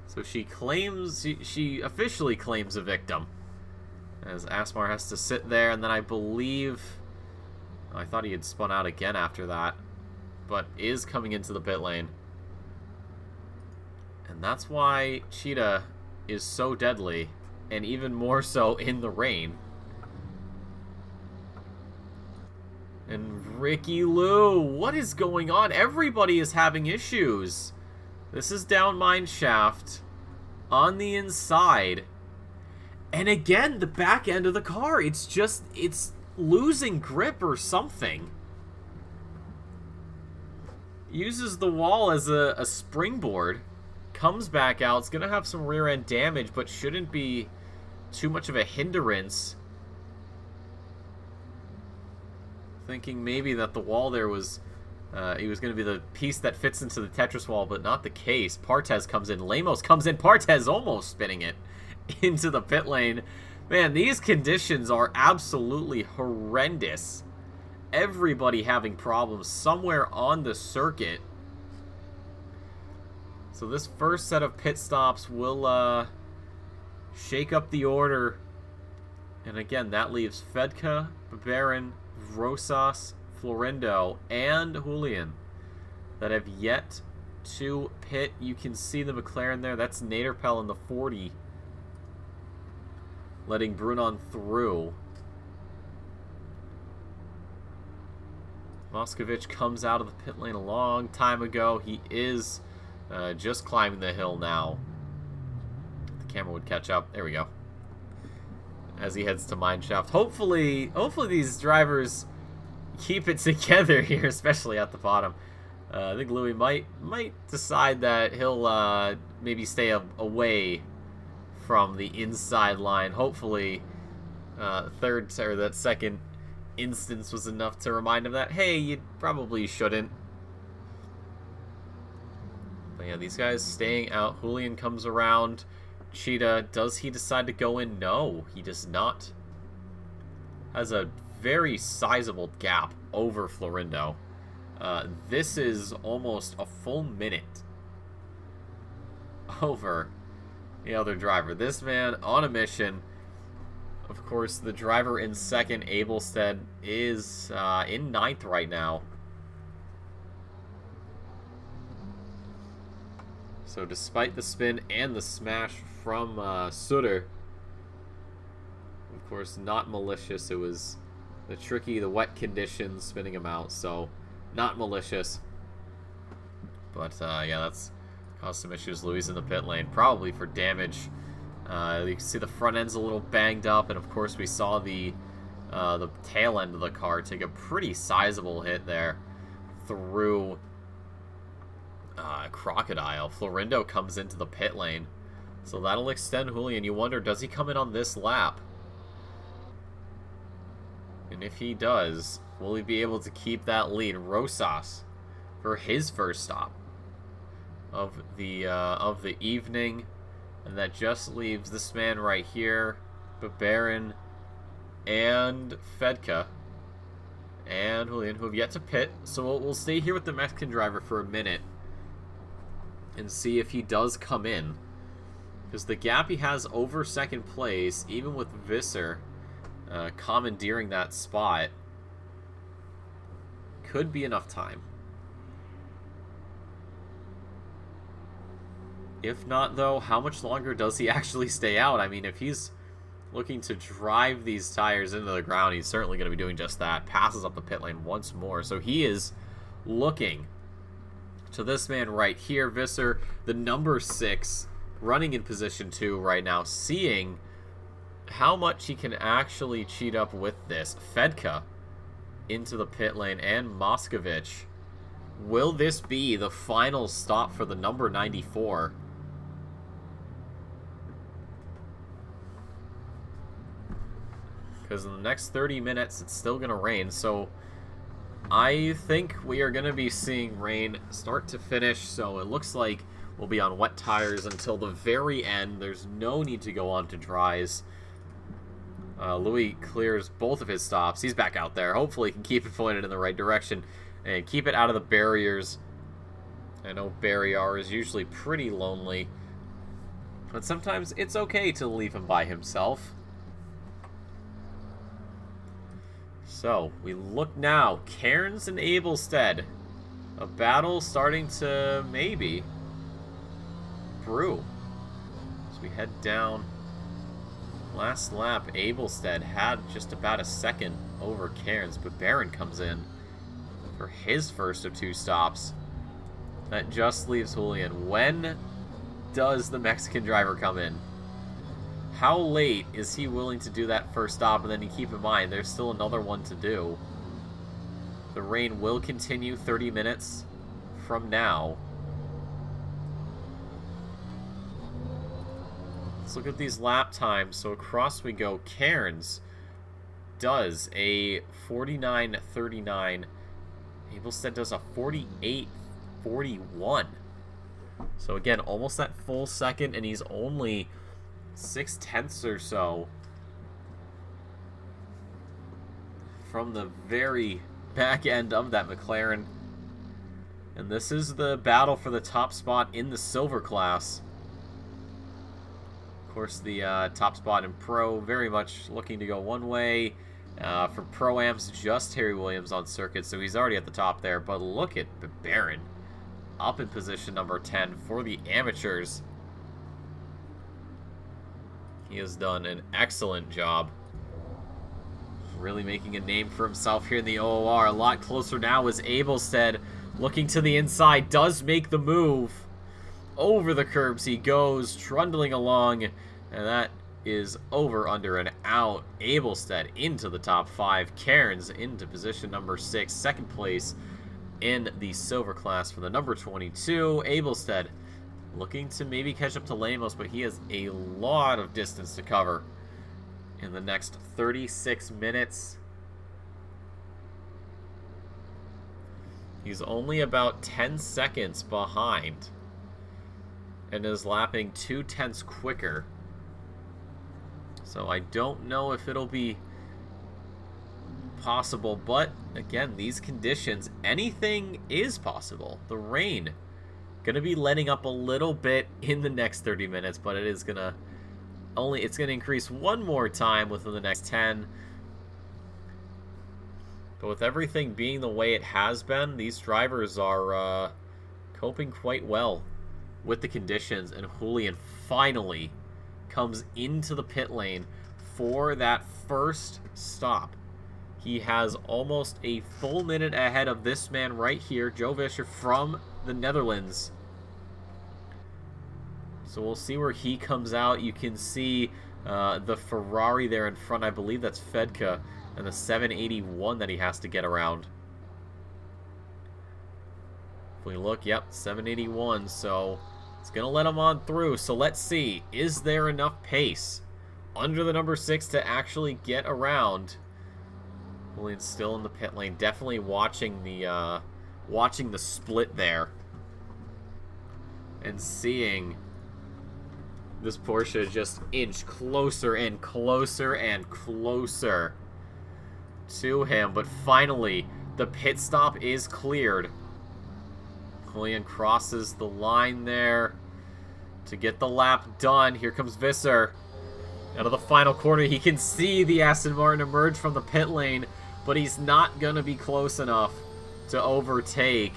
So she claims, she officially claims a victim. As Asmar has to sit there, and then I believe, I thought he had spun out again after that, but is coming into the pit lane. And that's why Cheetah is so deadly, and even more so in the rain. And Ricky Lou, what is going on? Everybody is having issues. This is down mine shaft on the inside. And again, the back end of the car, it's losing grip or something. Uses the wall as a springboard. Comes back out. It's going to have some rear end damage, but shouldn't be too much of a hindrance. Thinking maybe that the wall there was... he was going to be the piece that fits into the Tetris wall, but not the case. Partez comes in. Lemos comes in. Partez almost spinning it into the pit lane. Man, these conditions are absolutely horrendous. Everybody having problems somewhere on the circuit. So this first set of pit stops will shake up the order. And again, that leaves Fedka, Baron, Rosas, Florindo, and Julian that have yet to pit. You can see the McLaren there. That's Naderpel in the 40. Letting Brunon through. Moskovich comes out of the pit lane a long time ago. He is just climbing the hill now. The camera would catch up. There we go. As he heads to mineshaft. Hopefully these drivers keep it together here, especially at the bottom. I think Louis might decide that he'll maybe stay away from the inside line. Hopefully or that second instance was enough to remind him that, hey, you probably shouldn't. But yeah, these guys staying out. Julian comes around. Cheetah, does he decide to go in? No, he does not. Has a very sizable gap over Florindo. This is almost a full minute over the other driver. This man on a mission. Of course, the driver in second, Abelstead, is in ninth right now. So despite the spin and the smash from Sutter, of course, not malicious. It was the wet conditions spinning him out, so not malicious. But yeah, that's caused some issues. Louis in the pit lane, probably for damage. You can see the front end's a little banged up, and of course we saw the tail end of the car take a pretty sizable hit there through Crocodile. Florindo comes into the pit lane, so that'll extend Julian. You wonder, does he come in on this lap? And if he does, will he be able to keep that lead? Rosas for his first stop of the evening. And that just leaves this man right here, Babarin, and Fedka, and Julian, who have yet to pit. So we'll stay here with the Mexican driver for a minute and see if he does come in. Because the gap he has over second place, even with Visser commandeering that spot, could be enough time. If not, though, how much longer does he actually stay out? I mean, if he's looking to drive these tires into the ground, he's certainly going to be doing just that. Passes up the pit lane once more. So he is looking to this man right here, Visser, the number 6, running in position 2 right now, seeing how much he can actually cheat up with this. Fedka into the pit lane, and Moskovich. Will this be the final stop for the number 94? Because in the next 30 minutes, it's still going to rain. So I think we are going to be seeing rain start to finish. So it looks like we'll be on wet tires until the very end. There's no need to go on to dries. Louis clears both of his stops. He's back out there. Hopefully he can keep it pointed in the right direction and keep it out of the barriers. I know Barrier is usually pretty lonely, but sometimes it's okay to leave him by himself. So, we look now. Cairns and Abelstead. A battle starting to maybe brew. As we head down. Last lap, Abelstead had just about a second over Cairns, but Barron comes in for his first of 2 stops. That just leaves Julian. When does the Mexican driver come in? How late is he willing to do that first stop? And then you keep in mind, there's still another one to do. The rain will continue 30 minutes from now. Let's look at these lap times. So across we go. Cairns does a 49.39. Abelstead does a 48.41. So again, almost that full second, and he's only 0.6 or so from the very back end of that McLaren. And this is the battle for the top spot in the silver class. Of course, the top spot in Pro very much looking to go one way. For Pro-Ams, just Harry Williams on circuit, so he's already at the top there. But look at Barron up in position number 10 for the amateurs. He has done an excellent job. Really making a name for himself here in the OOR. A lot closer now is Abelstead looking to the inside. Does make the move. Over the curbs he goes, trundling along. And that is over, under, and out. Abelstead into the top 5. Cairns into position number 6. Second place in the silver class for the number 22. Abelstead looking to maybe catch up to Lemos, but he has a lot of distance to cover. in the next 36 minutes. He's only about 10 seconds behind and is lapping 0.2 quicker. So I don't know if it'll be possible, but again, these conditions, anything is possible. The rain gonna be letting up a little bit in the next 30 minutes, but it is gonna it's gonna increase one more time within the next 10. But with everything being the way it has been, these drivers are coping quite well with the conditions, and Julian finally comes into the pit lane for that first stop. He has almost a full minute ahead of this man right here, Joe Vischer from the Netherlands. So we'll see where he comes out. You can see the Ferrari there in front. I believe that's Fedka, and the 781 that he has to get around. If we look, yep, 781, so it's going to let him on through. So let's see, is there enough pace under the number 6 to actually get around? Julian's still in the pit lane, definitely watching the split there and seeing this Porsche just inch closer and closer and closer to him. But finally, the pit stop is cleared. Julian crosses the line there to get the lap done. Here comes Visser. Out of the final corner, he can see the Aston Martin emerge from the pit lane, but he's not going to be close enough to overtake.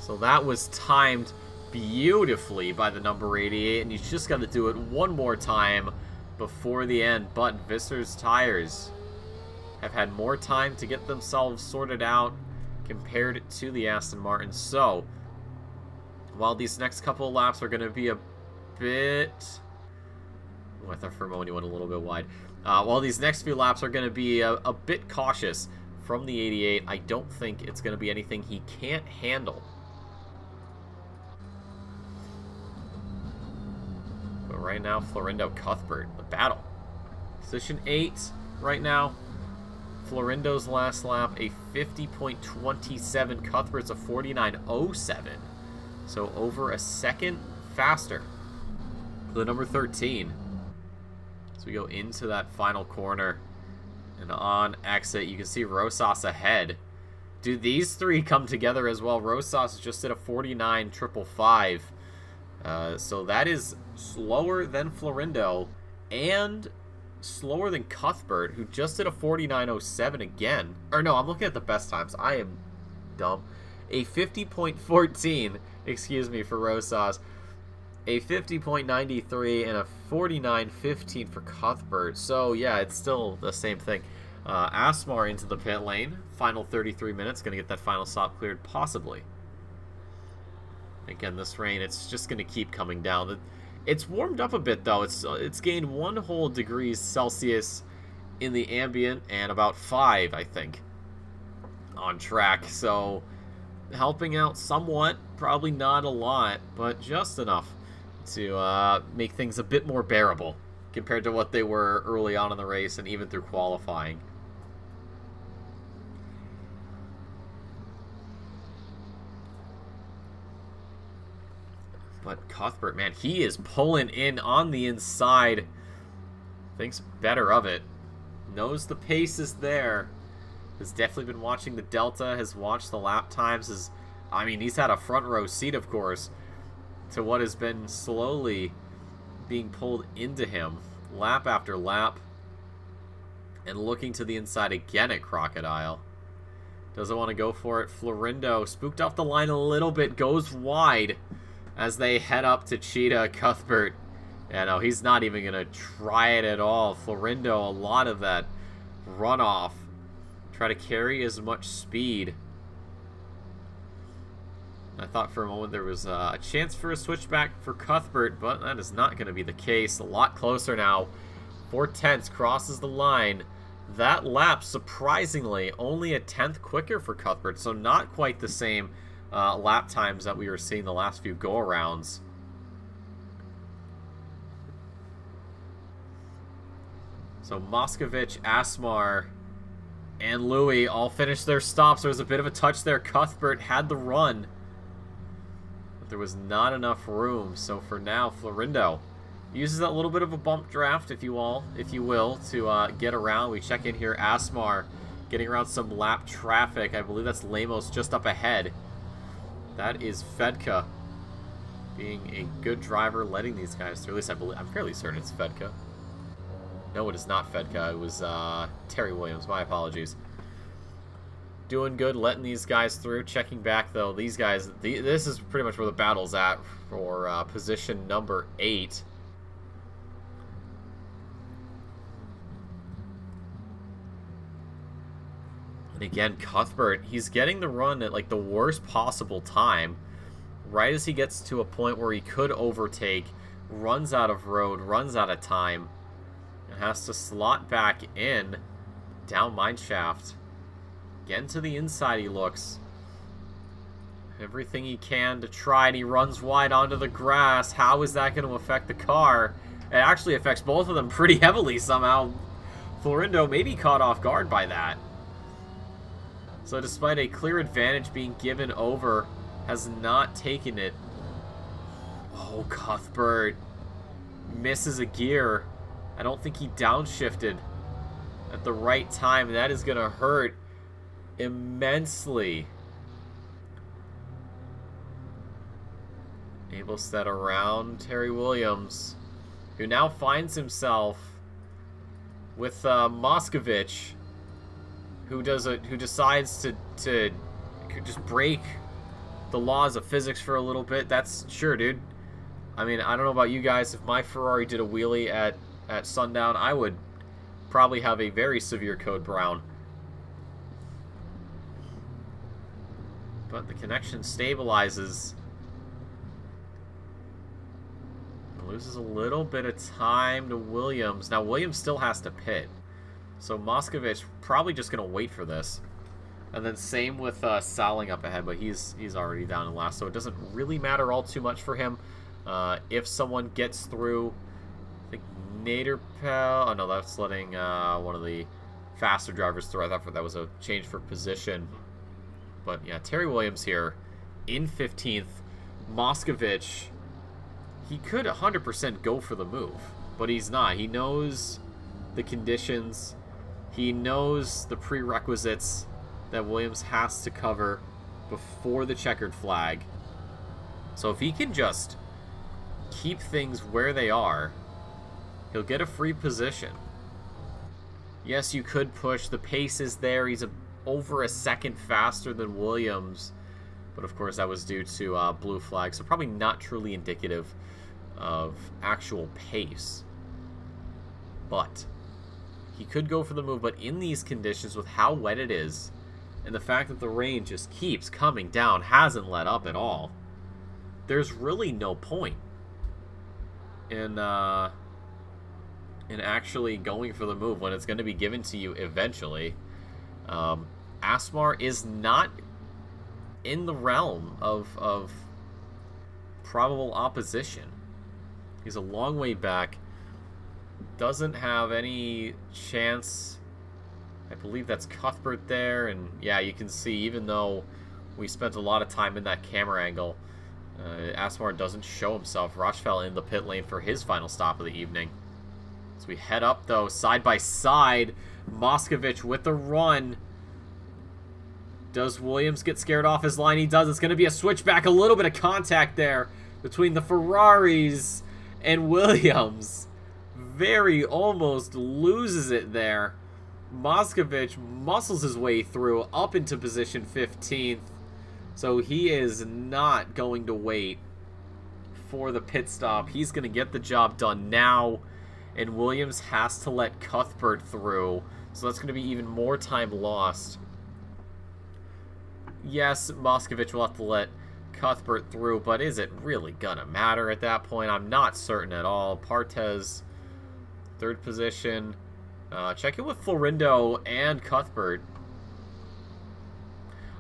So that was timed beautifully by the number 88, and he's just got to do it one more time before the end. But Visser's tires have had more time to get themselves sorted out compared to the Aston Martin. So while these next couple of laps are going to be a bit... Oh, I thought for a moment he went a little bit wide. While these next few laps are going to be a bit cautious from the 88, I don't think it's going to be anything he can't handle. But right now, Florindo Cuthbert, the battle. Position 8 right now. Florindo's last lap, a 50.27. Cuthbert's a 49.07. So over a second faster for the number 13. So we go into that final corner. And on exit, you can see Rosas ahead. Do these three come together as well? Rosas just did a 49.555. So that is slower than Florindo and slower than Cuthbert, who just did a 49.07 again. Or no, I'm looking at the best times. I am dumb. A 50.14, excuse me, for Rosas. A 50.93 and a 49.15 for Cuthbert. So yeah, it's still the same thing. Asmar into the pit lane. Final 33 minutes. Going to get that final stop cleared, possibly. Again, this rain, it's just going to keep coming down. It's warmed up a bit, though. It's gained 1 whole degrees Celsius in the ambient and about 5, I think, on track. So helping out somewhat. Probably not a lot, but just enough to make things a bit more bearable compared to what they were early on in the race and even through qualifying. But Cuthbert, man, he is pulling in on the inside. Thinks better of it. Knows the pace is there. Has definitely been watching the Delta. Has watched the lap times. I mean, he's had a front row seat, of course, to what has been slowly being pulled into him. Lap after lap. And looking to the inside again at Crocodile. Doesn't want to go for it. Florindo spooked off the line a little bit. Goes wide as they head up to Cheetah. Cuthbert, no, he's not even going to try it at all. Florindo, a lot of that runoff. Try to carry as much speed. I thought for a moment there was a chance for a switchback for Cuthbert, but that is not going to be the case. A lot closer now. 4/10 crosses the line. That lap, surprisingly, only a 10th quicker for Cuthbert, so not quite the same lap times that we were seeing the last few go-arounds. So Moskovich, Asmar, and Louis all finished their stops. There was a bit of a touch there. Cuthbert had the run, but there was not enough room. So for now, Florindo uses that little bit of a bump draft, if you will, to get around. We check in here. Asmar getting around some lap traffic. I believe that's Lemos just up ahead. That is Fedka being a good driver, letting these guys through. At least I'm fairly certain it's Fedka. No, it is not Fedka. It was Terry Williams. My apologies. Doing good, letting these guys through. Checking back, though. These guys, this is pretty much where the battle's at for position number 8. And again, Cuthbert, he's getting the run at like the worst possible time. Right as he gets to a point where he could overtake, runs out of road, runs out of time, and has to slot back in, down mineshaft. Again to the inside he looks. Everything he can to try, and he runs wide onto the grass. How is that going to affect the car? It actually affects both of them pretty heavily somehow. Florindo may be caught off guard by that. So despite a clear advantage being given over, has not taken it. Oh, Cuthbert misses a gear. I don't think he downshifted at the right time. That is going to hurt immensely. Able to set around Terry Williams, who now finds himself with Moskovich, who decides to just break the laws of physics for a little bit. That's sure, dude. I mean, I don't know about you guys. If my Ferrari did a wheelie at sundown, I would probably have a very severe code brown. But the connection stabilizes. Loses a little bit of time to Williams. Now, Williams still has to pit. So Moskovich probably just going to wait for this. And then same with Saling up ahead, but he's already down in last, so it doesn't really matter all too much for him. If someone gets through, I think Naderpel... Oh, no, that's letting one of the faster drivers through. I thought that was a change for position. But, yeah, Terry Williams here in 15th. Moskovich, he could 100% go for the move, but he's not. He knows the conditions. He knows the prerequisites that Williams has to cover before the checkered flag. So if he can just keep things where they are, he'll get a free position. Yes, you could push. The pace is there. He's over a second faster than Williams. But of course that was due to blue flag, so probably not truly indicative of actual pace. But he could go for the move. But in these conditions, with how wet it is, and the fact that the rain just keeps coming down, hasn't let up at all, there's really no point in actually going for the move when it's going to be given to you eventually. Asmar is not in the realm of probable opposition. He's a long way back. Doesn't have any chance. I believe that's Cuthbert there, and yeah, you can see, even though we spent a lot of time in that camera angle, Asmar doesn't show himself. Rochefell in the pit lane for his final stop of the evening. So we head up, though, side by side. Moskovich with the run. Does Williams get scared off his line? He does. It's going to be a switchback. A little bit of contact there between the Ferraris and Williams. Very almost loses it there. Moskovich muscles his way through up into position 15th. So he is not going to wait for the pit stop. He's going to get the job done now. And Williams has to let Cuthbert through. So that's going to be even more time lost. Yes, Moskovich will have to let Cuthbert through, but is it really going to matter at that point? I'm not certain at all. Partez, third position. Check in with Florindo and Cuthbert.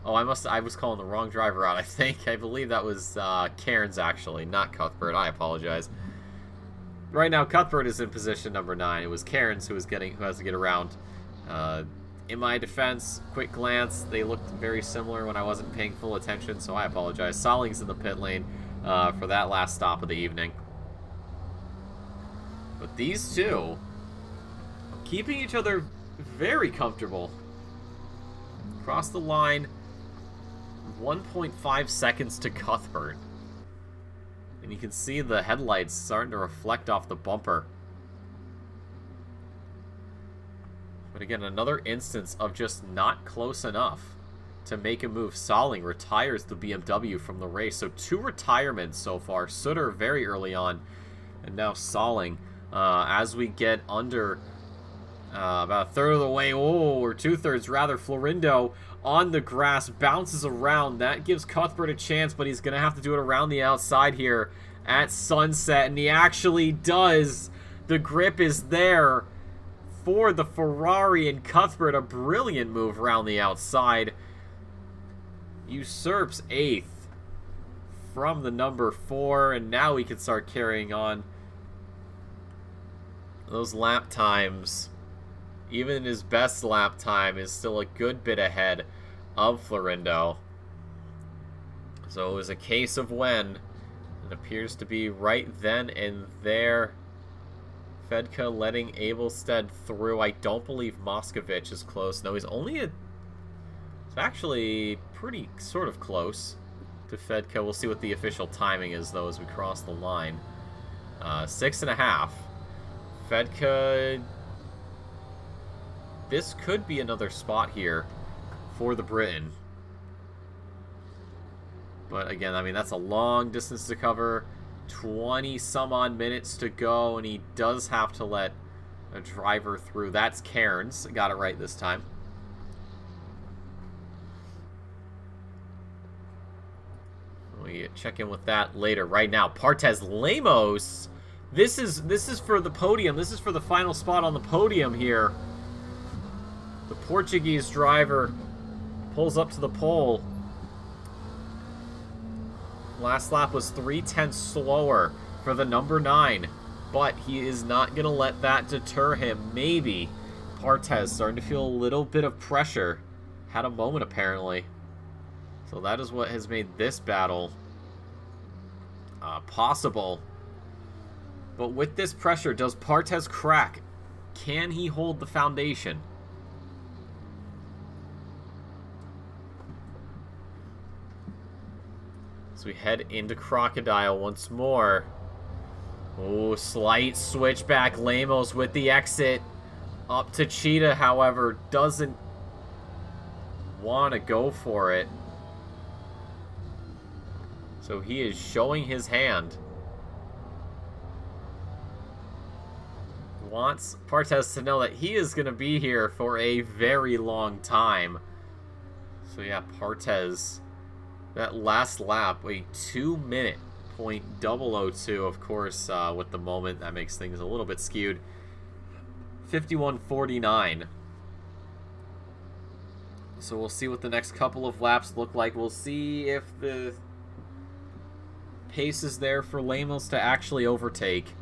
Oh, I was calling the wrong driver out, I think. I believe that was Cairns, actually, not Cuthbert. I apologize. right now Cuthbert is in position number 9. It was Cairns who has to get around. In my defense, quick glance, they looked very similar when I wasn't paying full attention, so I apologize. Solling's in the pit lane for that last stop of the evening. But these two keeping each other very comfortable. Across the line, 1.5 seconds to Cuthbert. And you can see the headlights starting to reflect off the bumper. But again, another instance of just not close enough to make a move. Solling retires the BMW from the race. So 2 retirements so far. Sutter very early on. And now Solling. As we get under about a third of the way, or 2/3 rather, Florindo on the grass bounces around. That gives Cuthbert a chance, but he's going to have to do it around the outside here at Sunset. And he actually does. The grip is there for the Ferrari, and Cuthbert, a brilliant move around the outside, usurps 8th from the number 4, and now he can start carrying on. Those lap times, even his best lap time, is still a good bit ahead of Florindo. So it was a case of when. It appears to be right then and there. Fedka letting Abelstead through. I don't believe Moscovich is close. No, he's only it's actually pretty sort of close to Fedka. We'll see what the official timing is, though, as we cross the line. 6.5. Fedka... This could be another spot here for the Briton. But again, I mean, that's a long distance to cover. 20 some odd minutes to go, and he does have to let a driver through. That's Cairns. Got it right this time. We check in with that later. Right now, Partez Lemos. This is for the podium. This is for the final spot on the podium here. The Portuguese driver pulls up to the pole. Last lap was 3/10 slower for the number 9, but he is not going to let that deter him. Maybe Partez starting to feel a little bit of pressure. Had a moment, apparently. So that is what has made this battle possible. But with this pressure, does Partez crack? Can he hold the foundation? We head into Crocodile once more. Oh, slight switchback. Lemos with the exit. Up to Cheetah, however, doesn't want to go for it. So he is showing his hand. Wants Partez to know that he is going to be here for a very long time. So yeah, Partez... That last lap, a 2-minute .002, of course, with the moment. That makes things a little bit skewed. 51.49. So we'll see what the next couple of laps look like. We'll see if the pace is there for Lemos to actually overtake.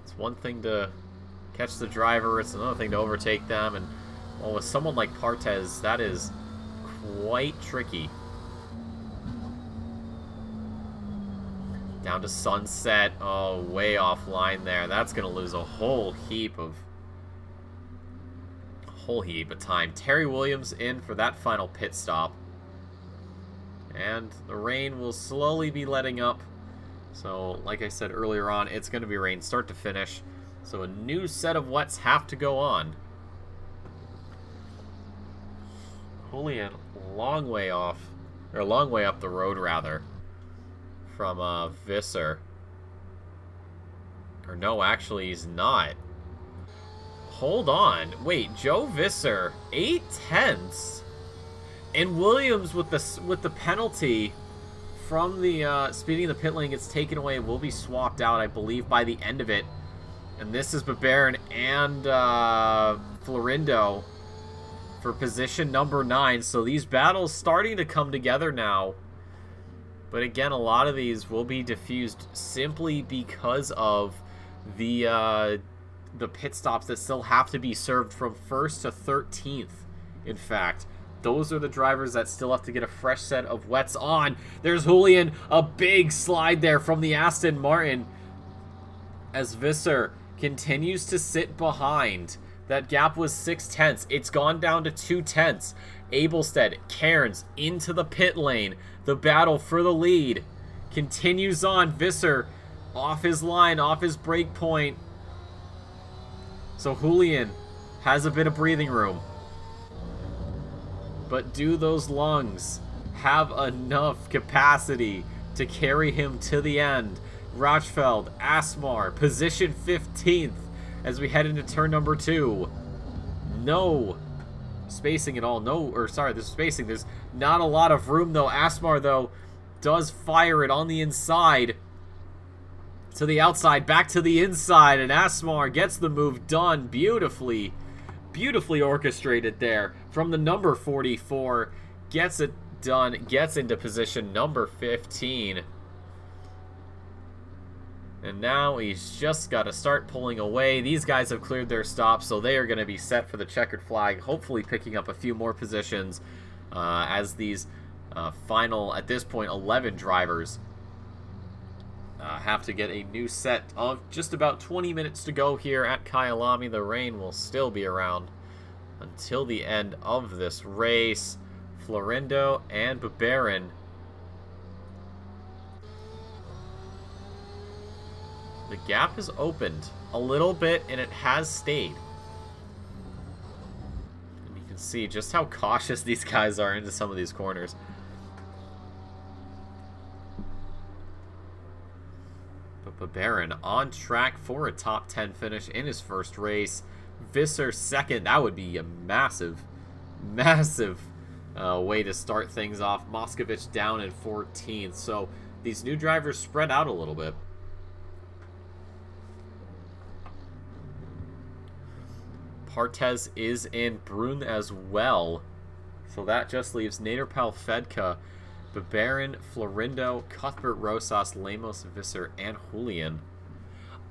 It's one thing to catch the driver. It's another thing to overtake them. And well, with someone like Partez, that is quite tricky. Down to Sunset. Oh, way offline there. That's going to lose a whole heap of time. Terry Williams in for that final pit stop. And the rain will slowly be letting up. So, like I said earlier on, it's going to be rain start to finish. So a new set of wets have to go on. Julian, long way off. Or long way up the road, rather. From Visser. Or no, actually he's not. Hold on. Wait, Joe Visser, 8/10. And Williams with the penalty from the speeding the pit lane gets taken away, will be swapped out, I believe, by the end of it. And this is Babarin and Florindo for position number 9. So these battles starting to come together now. But again, a lot of these will be diffused simply because of the pit stops that still have to be served from 1st to 13th. In fact, those are the drivers that still have to get a fresh set of wets on. There's Julian, a big slide there from the Aston Martin as Visser continues to sit behind. That gap was 6/10. It's gone down to 2/10. Abelstead, Cairns into the pit lane. The battle for the lead continues on. Visser off his line, off his break point. So Julian has a bit of breathing room. But do those lungs have enough capacity to carry him to the end? Rachfeld, Asmar, position 15th as we head into turn number 2. No spacing at all. There's spacing. There's not a lot of room, though. Asmar, though, does fire it on the inside. To the outside, back to the inside, and Asmar gets the move done beautifully. Beautifully orchestrated there from the number 44. Gets it done, gets into position number 15. And now he's just got to start pulling away. These guys have cleared their stops, so they are going to be set for the checkered flag, hopefully picking up a few more positions as these final, at this point, 11 drivers have to get a new set of just about 20 minutes to go here at Kyalami. The rain will still be around until the end of this race. Florindo and Babarin. The gap has opened a little bit, and it has stayed. And you can see just how cautious these guys are into some of these corners. But Babarin on track for a top 10 finish in his first race. Visser second. That would be a massive, massive way to start things off. Moscovich down in 14th. So these new drivers spread out a little bit. Partez is in, Brun as well. So that just leaves Naderpal, Fedka, Babarin, Florindo, Cuthbert, Rosas, Lemos, Visser, and Julian.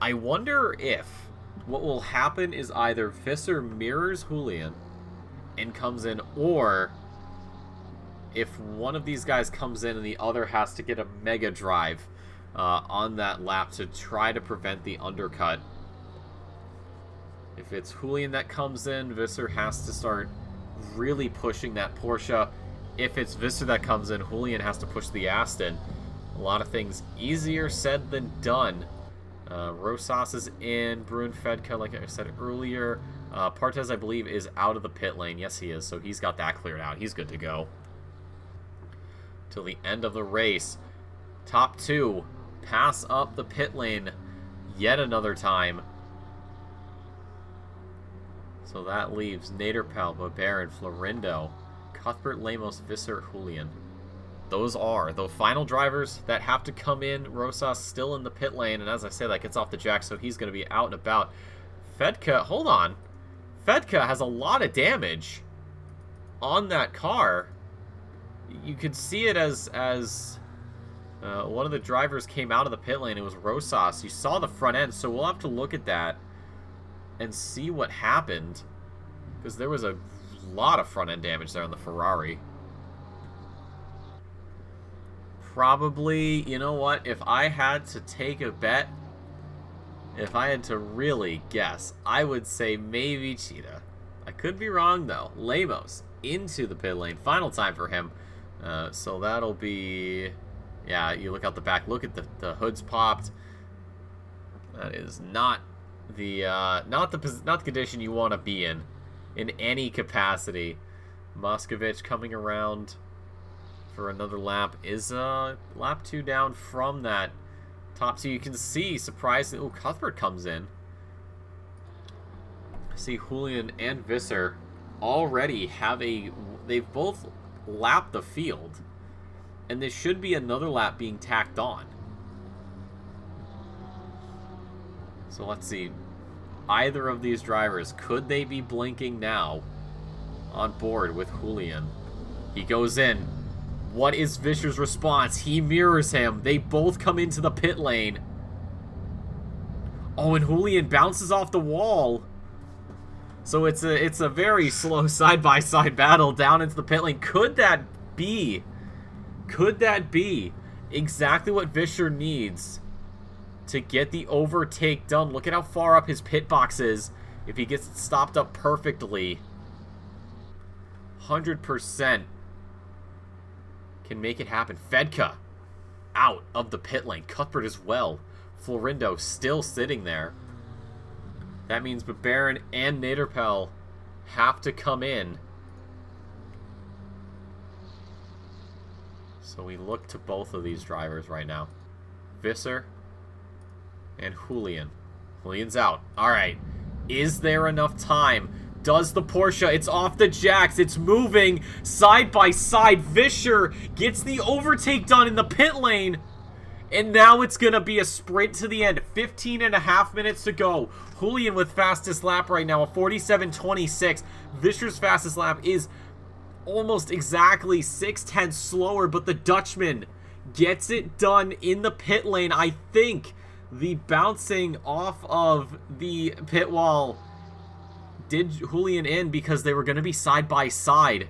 I wonder if what will happen is either Visser mirrors Julian and comes in, or if one of these guys comes in and the other has to get a mega drive on that lap to try to prevent the undercut. If it's Julian that comes in, Visser has to start really pushing that Porsche. If it's Visser that comes in, Julian has to push the Aston. A lot of things easier said than done. Rosas is in, Brun, Fedka, like I said earlier. Partez, I believe, is out of the pit lane. Yes, he is, so he's got that cleared out. He's good to go. Till the end of the race. Top 2 pass up the pit lane yet another time. So that leaves Naderpal, Babarin, Florindo, Cuthbert, Lemos, Visser, Julian. Those are the final drivers that have to come in. Rosas still in the pit lane, and as I say, that gets off the jack, so he's going to be out and about. Fedka, hold on. Fedka has a lot of damage on that car. You could see it as one of the drivers came out of the pit lane. It was Rosas. You saw the front end, so we'll have to look at that and see what happened, because there was a lot of front end damage there on the Ferrari. Probably, you know what, if I had to take a bet, if I had to really guess, I would say maybe Cheetah. I could be wrong, though. Lemos into the pit lane. Final time for him. So that'll be... Yeah, you look out the back. Look at the hoods popped. That is not the not the condition you want to be in any capacity. Moscovich coming around for another lap. Is lap 2 down from that top 2. You can see, surprisingly, oh, Cuthbert comes in. See, Julian and Visser already have they've both lapped the field, and there should be another lap being tacked on. So let's see. Either of these drivers, could they be blinking now on board with Julian? He goes in. What is Visser's response? He mirrors him. They both come into the pit lane. Oh, and Julian bounces off the wall. So it's a very slow side-by-side battle down into the pit lane. Could that be exactly what Vischer needs to get the overtake done? Look at how far up his pit box is. If he gets it stopped up perfectly, 100% can make it happen. Fedka out of the pit lane. Cuthbert as well. Florindo still sitting there. That means Baron and Naderpel have to come in. So we look to both of these drivers right now. Visser and Julian. Julian's out. Alright. Is there enough time? Does the Porsche? It's off the jacks. It's moving side by side. Vischer gets the overtake done in the pit lane. And now it's going to be a sprint to the end. 15.5 minutes to go. Julian with fastest lap right now, a 47.26. Vischer's fastest lap is almost exactly 6/10 slower, but the Dutchman gets it done in the pit lane. I think the bouncing off of the pit wall did Julian in because they were going to be side by side.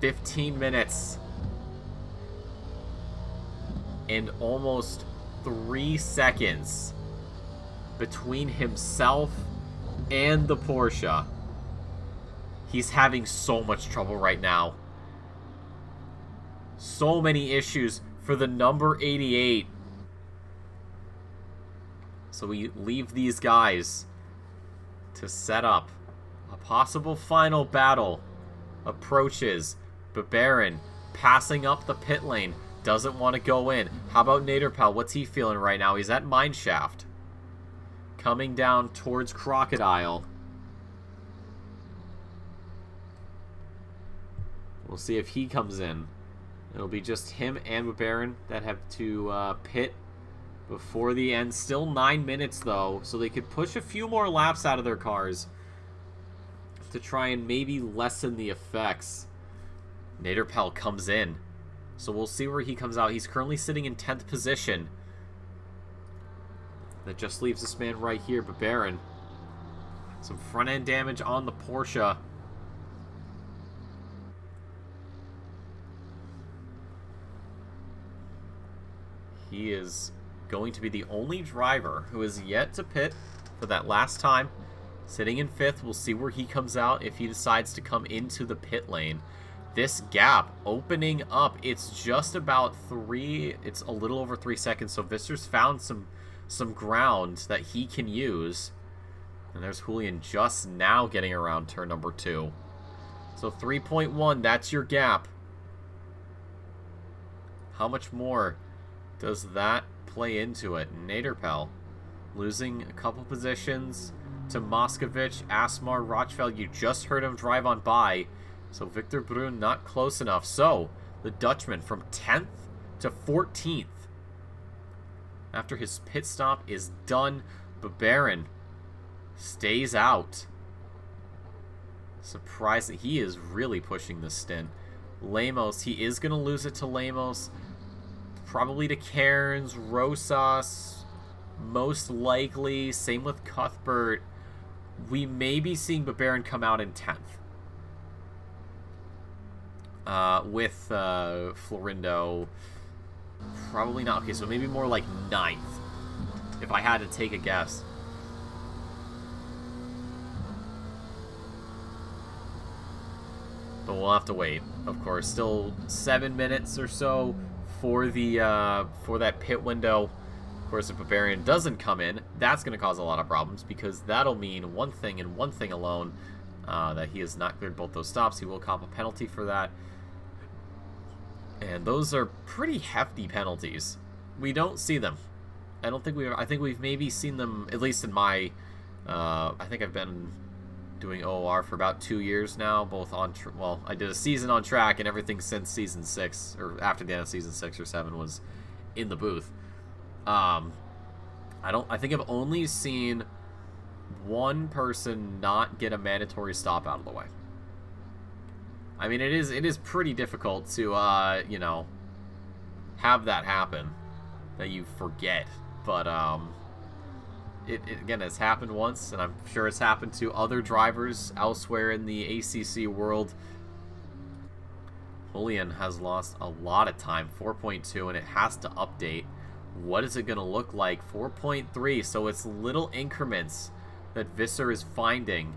15 minutes. And almost 3 seconds between himself and the Porsche. He's having so much trouble right now. So many issues for the number 88. So we leave these guys to set up. A possible final battle approaches. Baron passing up the pit lane. Doesn't want to go in. How about Naderpel? What's he feeling right now? He's at Mineshaft. Coming down towards Crocodile. We'll see if he comes in. It'll be just him and Baron that have to pit before the end. Still 9 minutes, though, so they could push a few more laps out of their cars to try and maybe lessen the effects. Naderpel comes in. So we'll see where he comes out. He's currently sitting in 10th position. That just leaves this man right here, Baron. Some front-end damage on the Porsche. He is going to be the only driver who is yet to pit for that last time. Sitting in 5th. We'll see where he comes out if he decides to come into the pit lane. This gap opening up, it's just about it's a little over 3 seconds, so Visser's found some ground that he can use. And there's Julian just now getting around turn number 2. So 3.1, that's your gap. How much more does that play into it? Naderpel losing a couple positions to Moskovich, Asmar, Rochfeld. You just heard him drive on by. So Victor Brun not close enough. So the Dutchman from 10th to 14th. After his pit stop is done, Baron stays out. Surprising. He is really pushing this stint. Lemos, he is going to lose it to Lemos. Probably to Cairns, Rosas, most likely. Same with Cuthbert. We may be seeing Baron come out in 10th. With Florindo, probably not. Okay, so maybe more like 9th, if I had to take a guess. But we'll have to wait, of course. Still 7 minutes or so for the for that pit window. Of course, if Bavarian doesn't come in, that's going to cause a lot of problems, because that'll mean one thing and one thing alone, that he has not cleared both those stops. He will cop a penalty for that. And those are pretty hefty penalties. We don't see them. I think we've maybe seen them, at least in my, I think I've been doing OOR for about 2 years now, both on, well, I did a season on track, and everything since season 6, or after the end of season 6 or 7 was in the booth. I think I've only seen one person not get a mandatory stop out of the way. I mean, it is pretty difficult to, you know, have that happen, that you forget but it again, has happened once, and I'm sure it's happened to other drivers elsewhere in the ACC world. Julian has lost a lot of time, 4.2, and it has to update. What is it going to look like? 4.3, so it's little increments that Visser is finding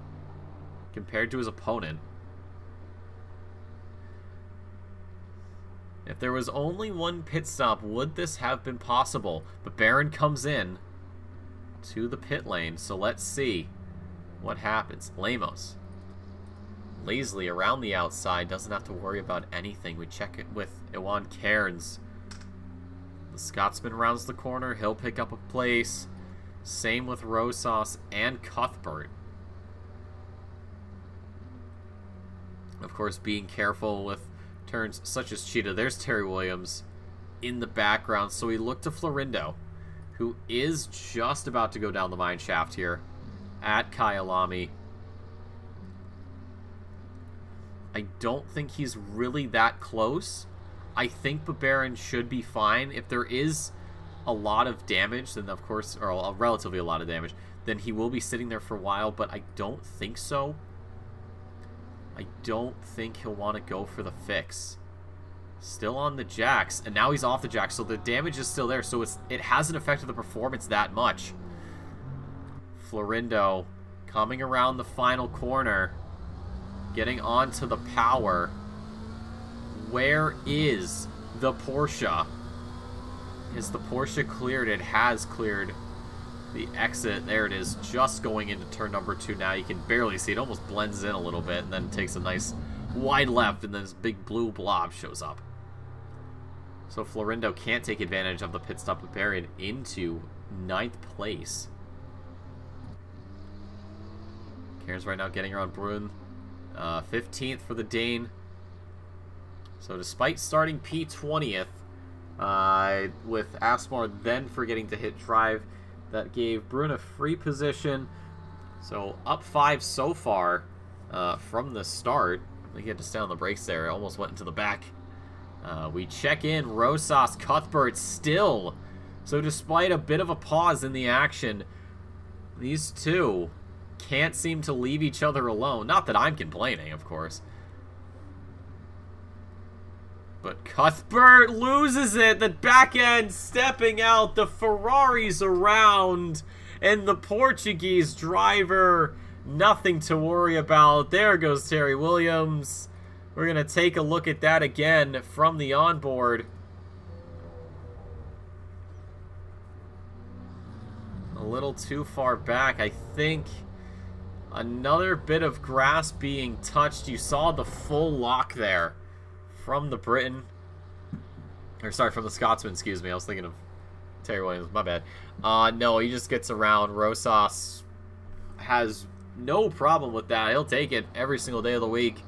compared to his opponent. If there was only one pit stop, would this have been possible? But Baron comes in to the pit lane, so let's see what happens. Lemos lazily around the outside, doesn't have to worry about anything. We check it with Iwan Cairns. The Scotsman rounds the corner, he'll pick up a place. Same with Rosas and Cuthbert. Of course, being careful with turns such as Cheetah. There's Terry Williams in the background, so we look to Florindo, who is just about to go down the mine shaft here at Kyalami. I don't think he's really that close. I think Baron should be fine. If there is a lot of damage, then of course, or relatively a lot of damage, then he will be sitting there for a while, but I don't think so. I don't think he'll want to go for the fix. Still on the jacks, and now he's off the jacks, so the damage is still there, so it hasn't affected the performance that much. Florindo coming around the final corner, getting onto the power. Where is the Porsche? Is the Porsche cleared? It has cleared the exit. There it is, just going into turn number 2 now. You can barely see it, almost blends in a little bit, and then takes a nice wide left, and then this big blue blob shows up. So Florindo can't take advantage of the pit stop with Baron into 9th place. Cairns right now getting around Brun. 15th for the Dane. So despite starting P20th, with Asmar then forgetting to hit drive, that gave Brun a free position. So up 5 so far from the start. I think he had to stay on the brakes there. It almost went into the back. We check in. Rosas, Cuthbert still. So despite a bit of a pause in the action, these two can't seem to leave each other alone. Not that I'm complaining, of course. But Cuthbert loses it. The back end stepping out. The Ferrari's around. And the Portuguese driver, nothing to worry about. There goes Terry Williams. We're going to take a look at that again from the onboard. A little too far back, I think. Another bit of grass being touched. You saw the full lock there from the Briton. Or sorry, from the Scotsman, excuse me. I was thinking of Terry Williams, my bad. No, he just gets around. Rosas has no problem with that. He'll take it every single day of the week.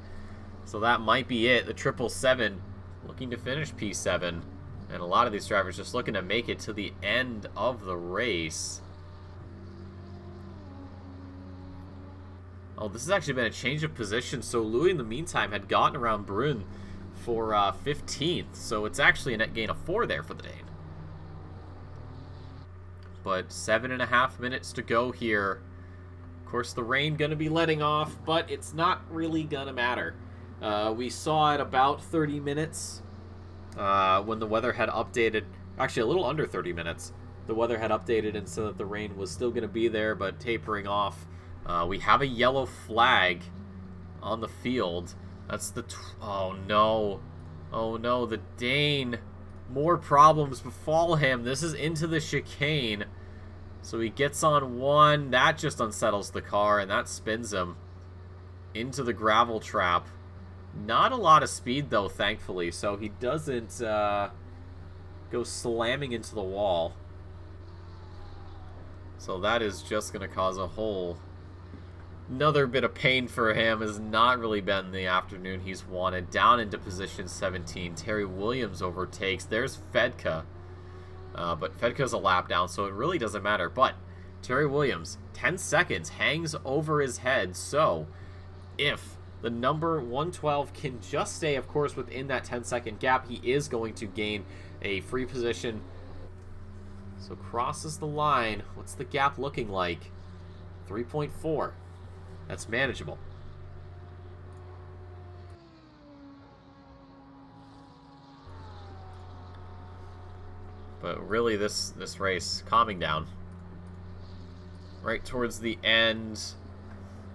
So that might be it. The 777 looking to finish P7. And a lot of these drivers just looking to make it to the end of the race. Oh, this has actually been a change of position. So Louis, in the meantime, had gotten around Brun for 15th. So it's actually a net gain of 4 there for the Dane. But 7.5 minutes to go here. Of course, the rain going to be letting off, but it's not really going to matter. We saw it about 30 minutes when the weather had updated. Actually, a little under 30 minutes. The weather had updated and so that the rain was still going to be there, but tapering off. We have a yellow flag on the field. That's the... oh, no. Oh, no. The Dane. More problems befall him. This is into the chicane. So he gets on one. That just unsettles the car, and that spins him into the gravel trap. Not a lot of speed, though, thankfully, so he doesn't go slamming into the wall. So that is just going to cause a whole... another bit of pain for him. Has not really been the afternoon he's wanted. Down into position 17. Terry Williams overtakes. There's Fedka. But Fedka's a lap down, so it really doesn't matter. But Terry Williams, 10 seconds, hangs over his head. So if the number 112 can just stay, of course, within that 10-second gap, he is going to gain a free position. So crosses the line. What's the gap looking like? 3.4. That's manageable. But really, this race calming down. Right towards the end.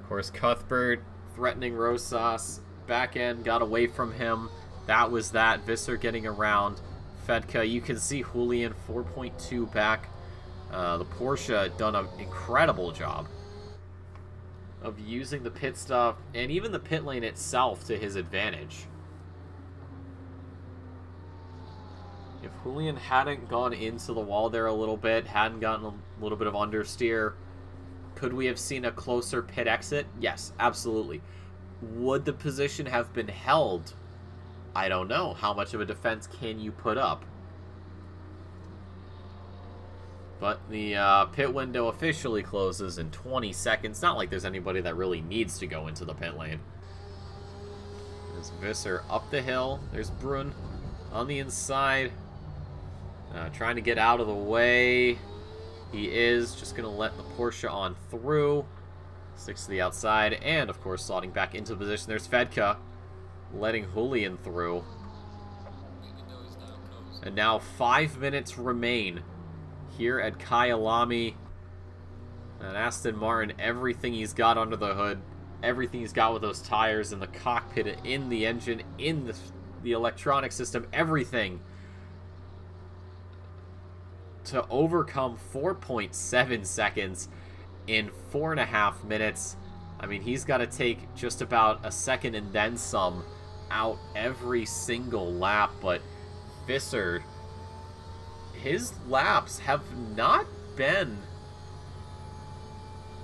Of course, Cuthbert threatening Rosas. Back end got away from him. That was that. Visser getting around. Fedka, you can see Julian 4.2 back. The Porsche done an incredible job of using the pit stop and even the pit lane itself to his advantage. If Julian hadn't gone into the wall there a little bit, hadn't gotten a little bit of understeer, could we have seen a closer pit exit? Yes, absolutely. Would the position have been held? I don't know. How much of a defense can you put up? But the pit window officially closes in 20 seconds. Not like there's anybody that really needs to go into the pit lane. There's Visser up the hill. There's Brun on the inside. Trying to get out of the way. He is just going to let the Porsche on through. Sticks to the outside. And, of course, slotting back into position. There's Fedka letting Julian through. And now 5 minutes remain here at Kyalami. And Aston Martin, everything he's got under the hood, everything he's got with those tires in the cockpit, in the engine, in the electronic system, everything to overcome 4.7 seconds in 4.5 minutes. I mean, he's got to take just about a second and then some out every single lap, but Visser, his laps have not been...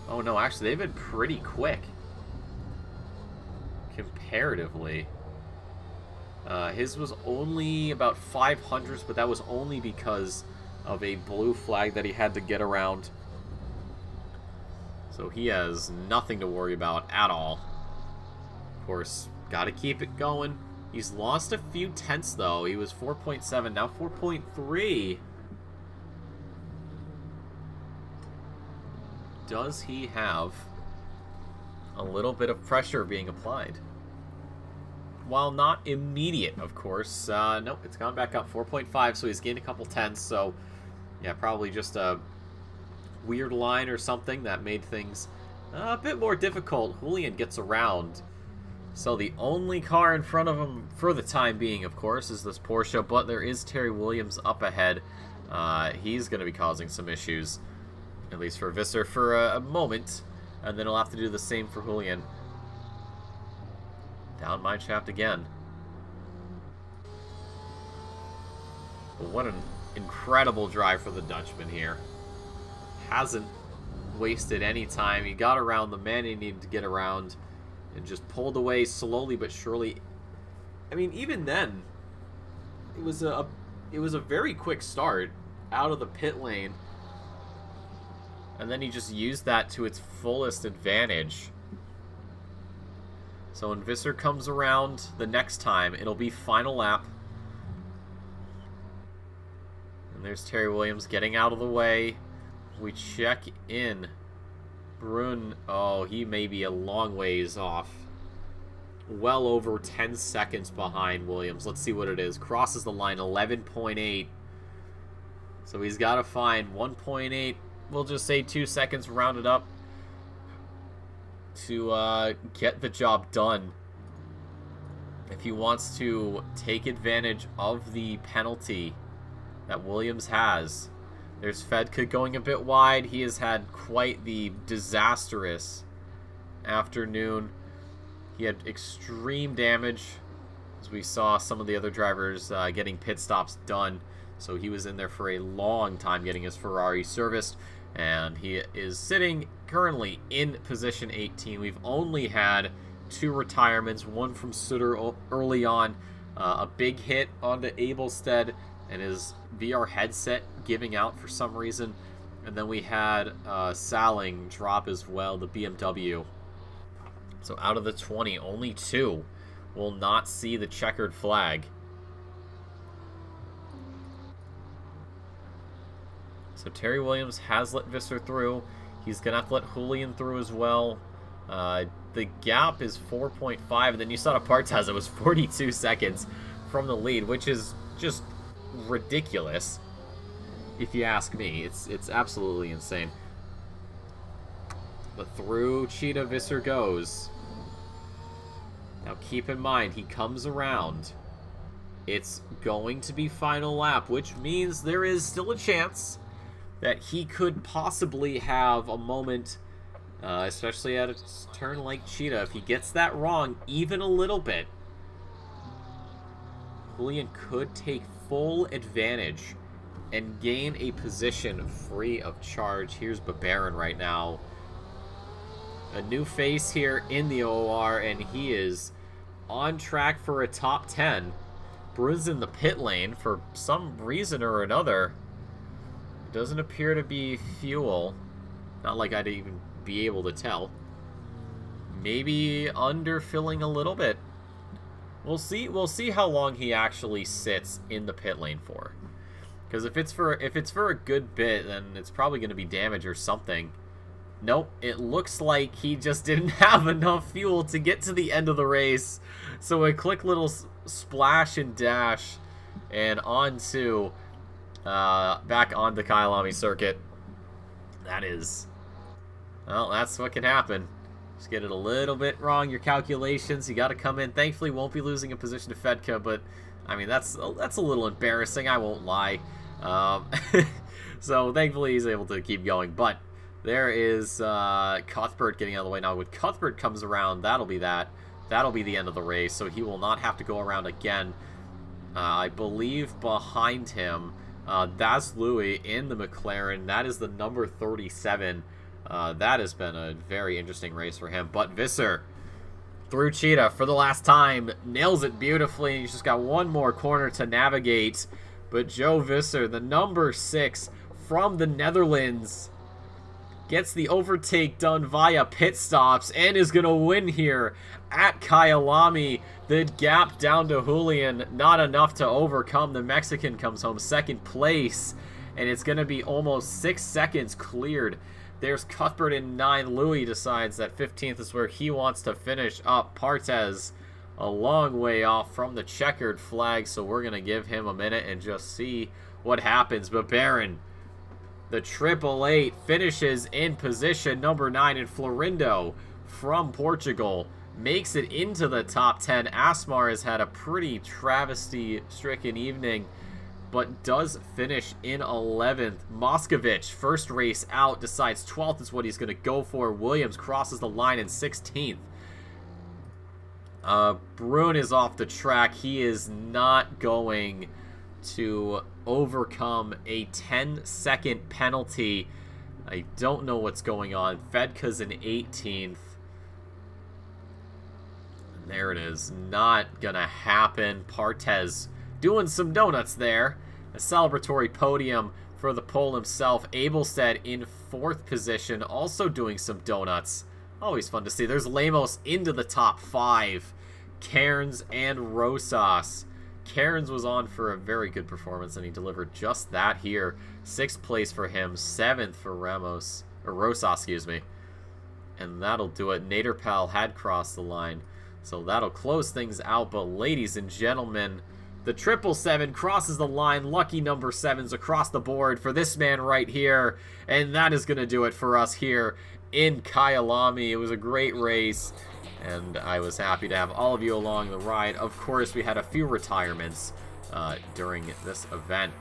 Oh no, actually, they've been pretty quick. Comparatively. His was only about 500s, but that was only because of a blue flag that he had to get around. So he has nothing to worry about at all. Of course, got to keep it going. He's lost a few tenths, though. He was 4.7, now 4.3. Does he have a little bit of pressure being applied? While not immediate, of course. Nope, it's gone back up 4.5, so he's gained a couple tenths. So, yeah, probably just a weird line or something that made things a bit more difficult. Julian gets around. So the only car in front of him for the time being, of course, is this Porsche, but there is Terry Williams up ahead. He's going to be causing some issues, at least for Visser, for a moment, and then he'll have to do the same for Julian. Down mine shaft again. But what an incredible drive for the Dutchman here. Hasn't wasted any time. He got around the man he needed to get around and just pulled away slowly but surely. I mean, even then, it was a very quick start out of the pit lane, and then he just used that to its fullest advantage. So when Visser comes around the next time, it'll be final lap. And there's Terry Williams getting out of the way. We check in. Brun, oh, he may be a long ways off. Well over 10 seconds behind Williams. Let's see what it is. Crosses the line, 11.8. So he's got to find 1.8. We'll just say 2 seconds rounded up to get the job done. If he wants to take advantage of the penalty that Williams has. There's Fedka going a bit wide. He has had quite the disastrous afternoon. He had extreme damage, as we saw some of the other drivers getting pit stops done. So he was in there for a long time getting his Ferrari serviced. And he is sitting currently in position 18. We've only had 2 retirements, one from Sutter early on, a big hit onto Abelstead and his VR headset giving out for some reason. And then we had Salling drop as well, the BMW. So out of the 20, only 2 will not see the checkered flag. So Terry Williams has let Visser through. He's going to have to let Julian through as well. The gap is 4.5, and then you saw to Partez, it was 42 seconds from the lead, which is just ridiculous, if you ask me. It's absolutely insane. But through Cheetah, Visser goes. Now keep in mind, he comes around. It's going to be final lap, which means there is still a chance that he could possibly have a moment, especially at a turn like Cheetah. If he gets that wrong even a little bit, Julian could take full advantage and gain a position free of charge. Here's Babarin right now. A new face here in the OR, and he is on track for a top 10. Bruin's in the pit lane for some reason or another. Doesn't appear to be fuel. Not like I'd even be able to tell. Maybe underfilling a little bit. We'll see how long he actually sits in the pit lane for. Because if it's for a good bit, then it's probably going to be damage or something. Nope, it looks like he just didn't have enough fuel to get to the end of the race. So a quick little splash and dash, and on to back on the Kyalami circuit. That's what can happen. Just get it a little bit wrong, your calculations. You got to come in. Thankfully, won't be losing a position to Fedka, but I mean that's a little embarrassing. I won't lie. So thankfully, he's able to keep going. But there is Cuthbert getting out of the way now. When Cuthbert comes around, that'll be the end of the race. So he will not have to go around again. I believe behind him, that's Louis in the McLaren. That is the number 37. That has been a very interesting race for him. But Visser, through Cheetah for the last time, nails it beautifully. He's just got one more corner to navigate. But Joe Visser, the number 6 from the Netherlands, gets the overtake done via pit stops and is going to win here at Kyalami. The gap down to Julian, not enough to overcome. The Mexican comes home second place, and it's going to be almost 6 seconds cleared. There's Cuthbert in 9. Louis decides that 15th is where he wants to finish up. Partez a long way off from the checkered flag, so we're going to give him a minute and just see what happens. But Baron, the 888, finishes in position number 9, and Florindo from Portugal makes it into the top 10. Asmar has had a pretty travesty-stricken evening, but does finish in 11th. Moscovich, first race out, decides 12th is what he's going to go for. Williams crosses the line in 16th. Bruin is off the track. He is not going to overcome a 10-second penalty. I don't know what's going on. Fedka's in 18th. There it is. Not gonna happen. Partez doing some donuts there. A celebratory podium for the pole himself. Abelstead in 4th position, also doing some donuts. Always fun to see. There's Lemos into the top 5. Cairns and Rosas. Cairns was on for a very good performance, and he delivered just that here. 6th place for him, 7th for Rosas, excuse me. And that'll do it. Naderpal had crossed the line, so that'll close things out. But ladies and gentlemen, the 777 crosses the line. Lucky number 7s across the board for this man right here. And that is going to do it for us here in Kyalami. It was a great race, and I was happy to have all of you along the ride. Of course, we had a few retirements during this event.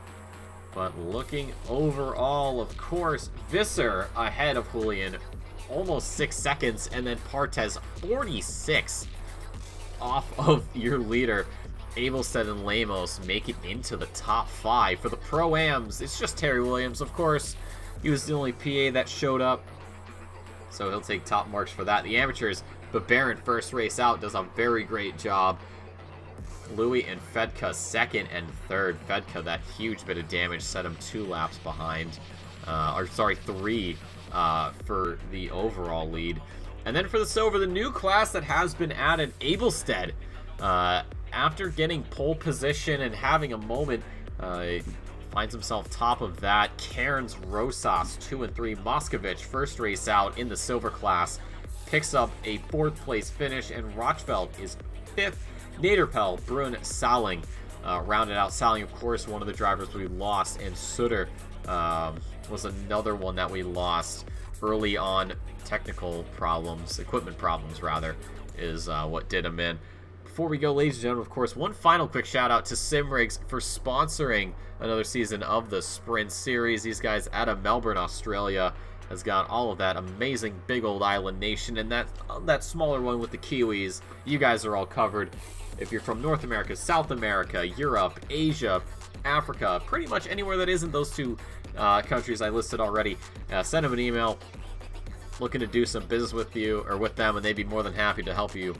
But looking overall, of course, Visser ahead of Julian, almost 6 seconds, and then Partez 46 off of your leader. Abelstead and Lemos make it into the top 5. For the Pro-Ams, it's just Terry Williams, of course. He was the only PA that showed up, so he'll take top marks for that. The amateurs, but Baron, first race out, does a very great job. Louis and Fedka 2nd and 3rd. Fedka, that huge bit of damage, set him 2 laps behind. 3 for the overall lead. And then for the silver, the new class that has been added, Abelstead. After getting pole position and having a moment finds himself top of that. Cairns Rosas 2 and 3. Moskovich, first race out in the silver class, picks up a 4th place finish, and Rochfeld is 5th. Naderpel, Brun, Saling rounded out. Saling, of course, one of the drivers we lost, and Sutter was another one that we lost early on. Technical problems, equipment problems rather, is what did him in. Before we go, ladies and gentlemen, of course, one final quick shout out to Simrigs for sponsoring another season of the Sprint Series. These guys out of Melbourne, Australia, has got all of that amazing big old island nation, and that smaller one with the Kiwis. You guys are all covered. If you're from North America, South America, Europe, Asia, Africa, pretty much anywhere that isn't those two countries I listed already, send them an email looking to do some business with you or with them, and they'd be more than happy to help you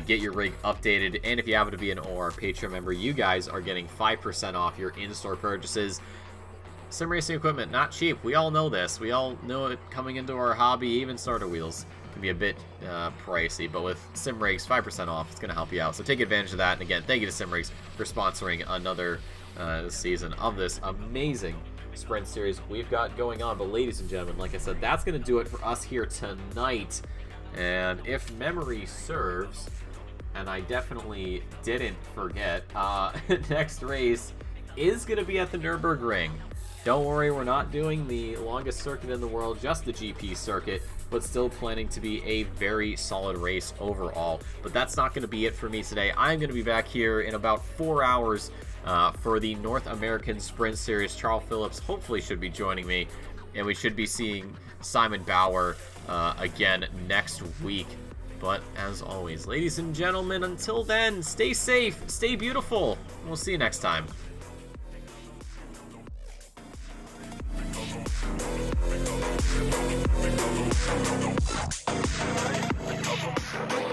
get your rig updated. And if you happen to be an OR Patreon member, you guys are getting 5% off your in-store purchases. Sim racing equipment, not cheap. We all know this. We all know it coming into our hobby. Even starter wheels can be a bit pricey, but with Simrigs, 5% off, it's going to help you out. So take advantage of that. And again, thank you to Simrigs for sponsoring another season of this amazing Sprint Series we've got going on. But ladies and gentlemen, like I said, that's going to do it for us here tonight. And if memory serves, and I definitely didn't forget, next race is going to be at the Nürburgring. Don't worry, we're not doing the longest circuit in the world, just the GP circuit, but still planning to be a very solid race overall. But that's not going to be it for me today. I'm going to be back here in about 4 hours for the North American Sprint Series. Charles Phillips hopefully should be joining me, and we should be seeing Simon Bauer again next week. But as always, ladies and gentlemen, until then, stay safe, stay beautiful, and we'll see you next time. We'll be right back.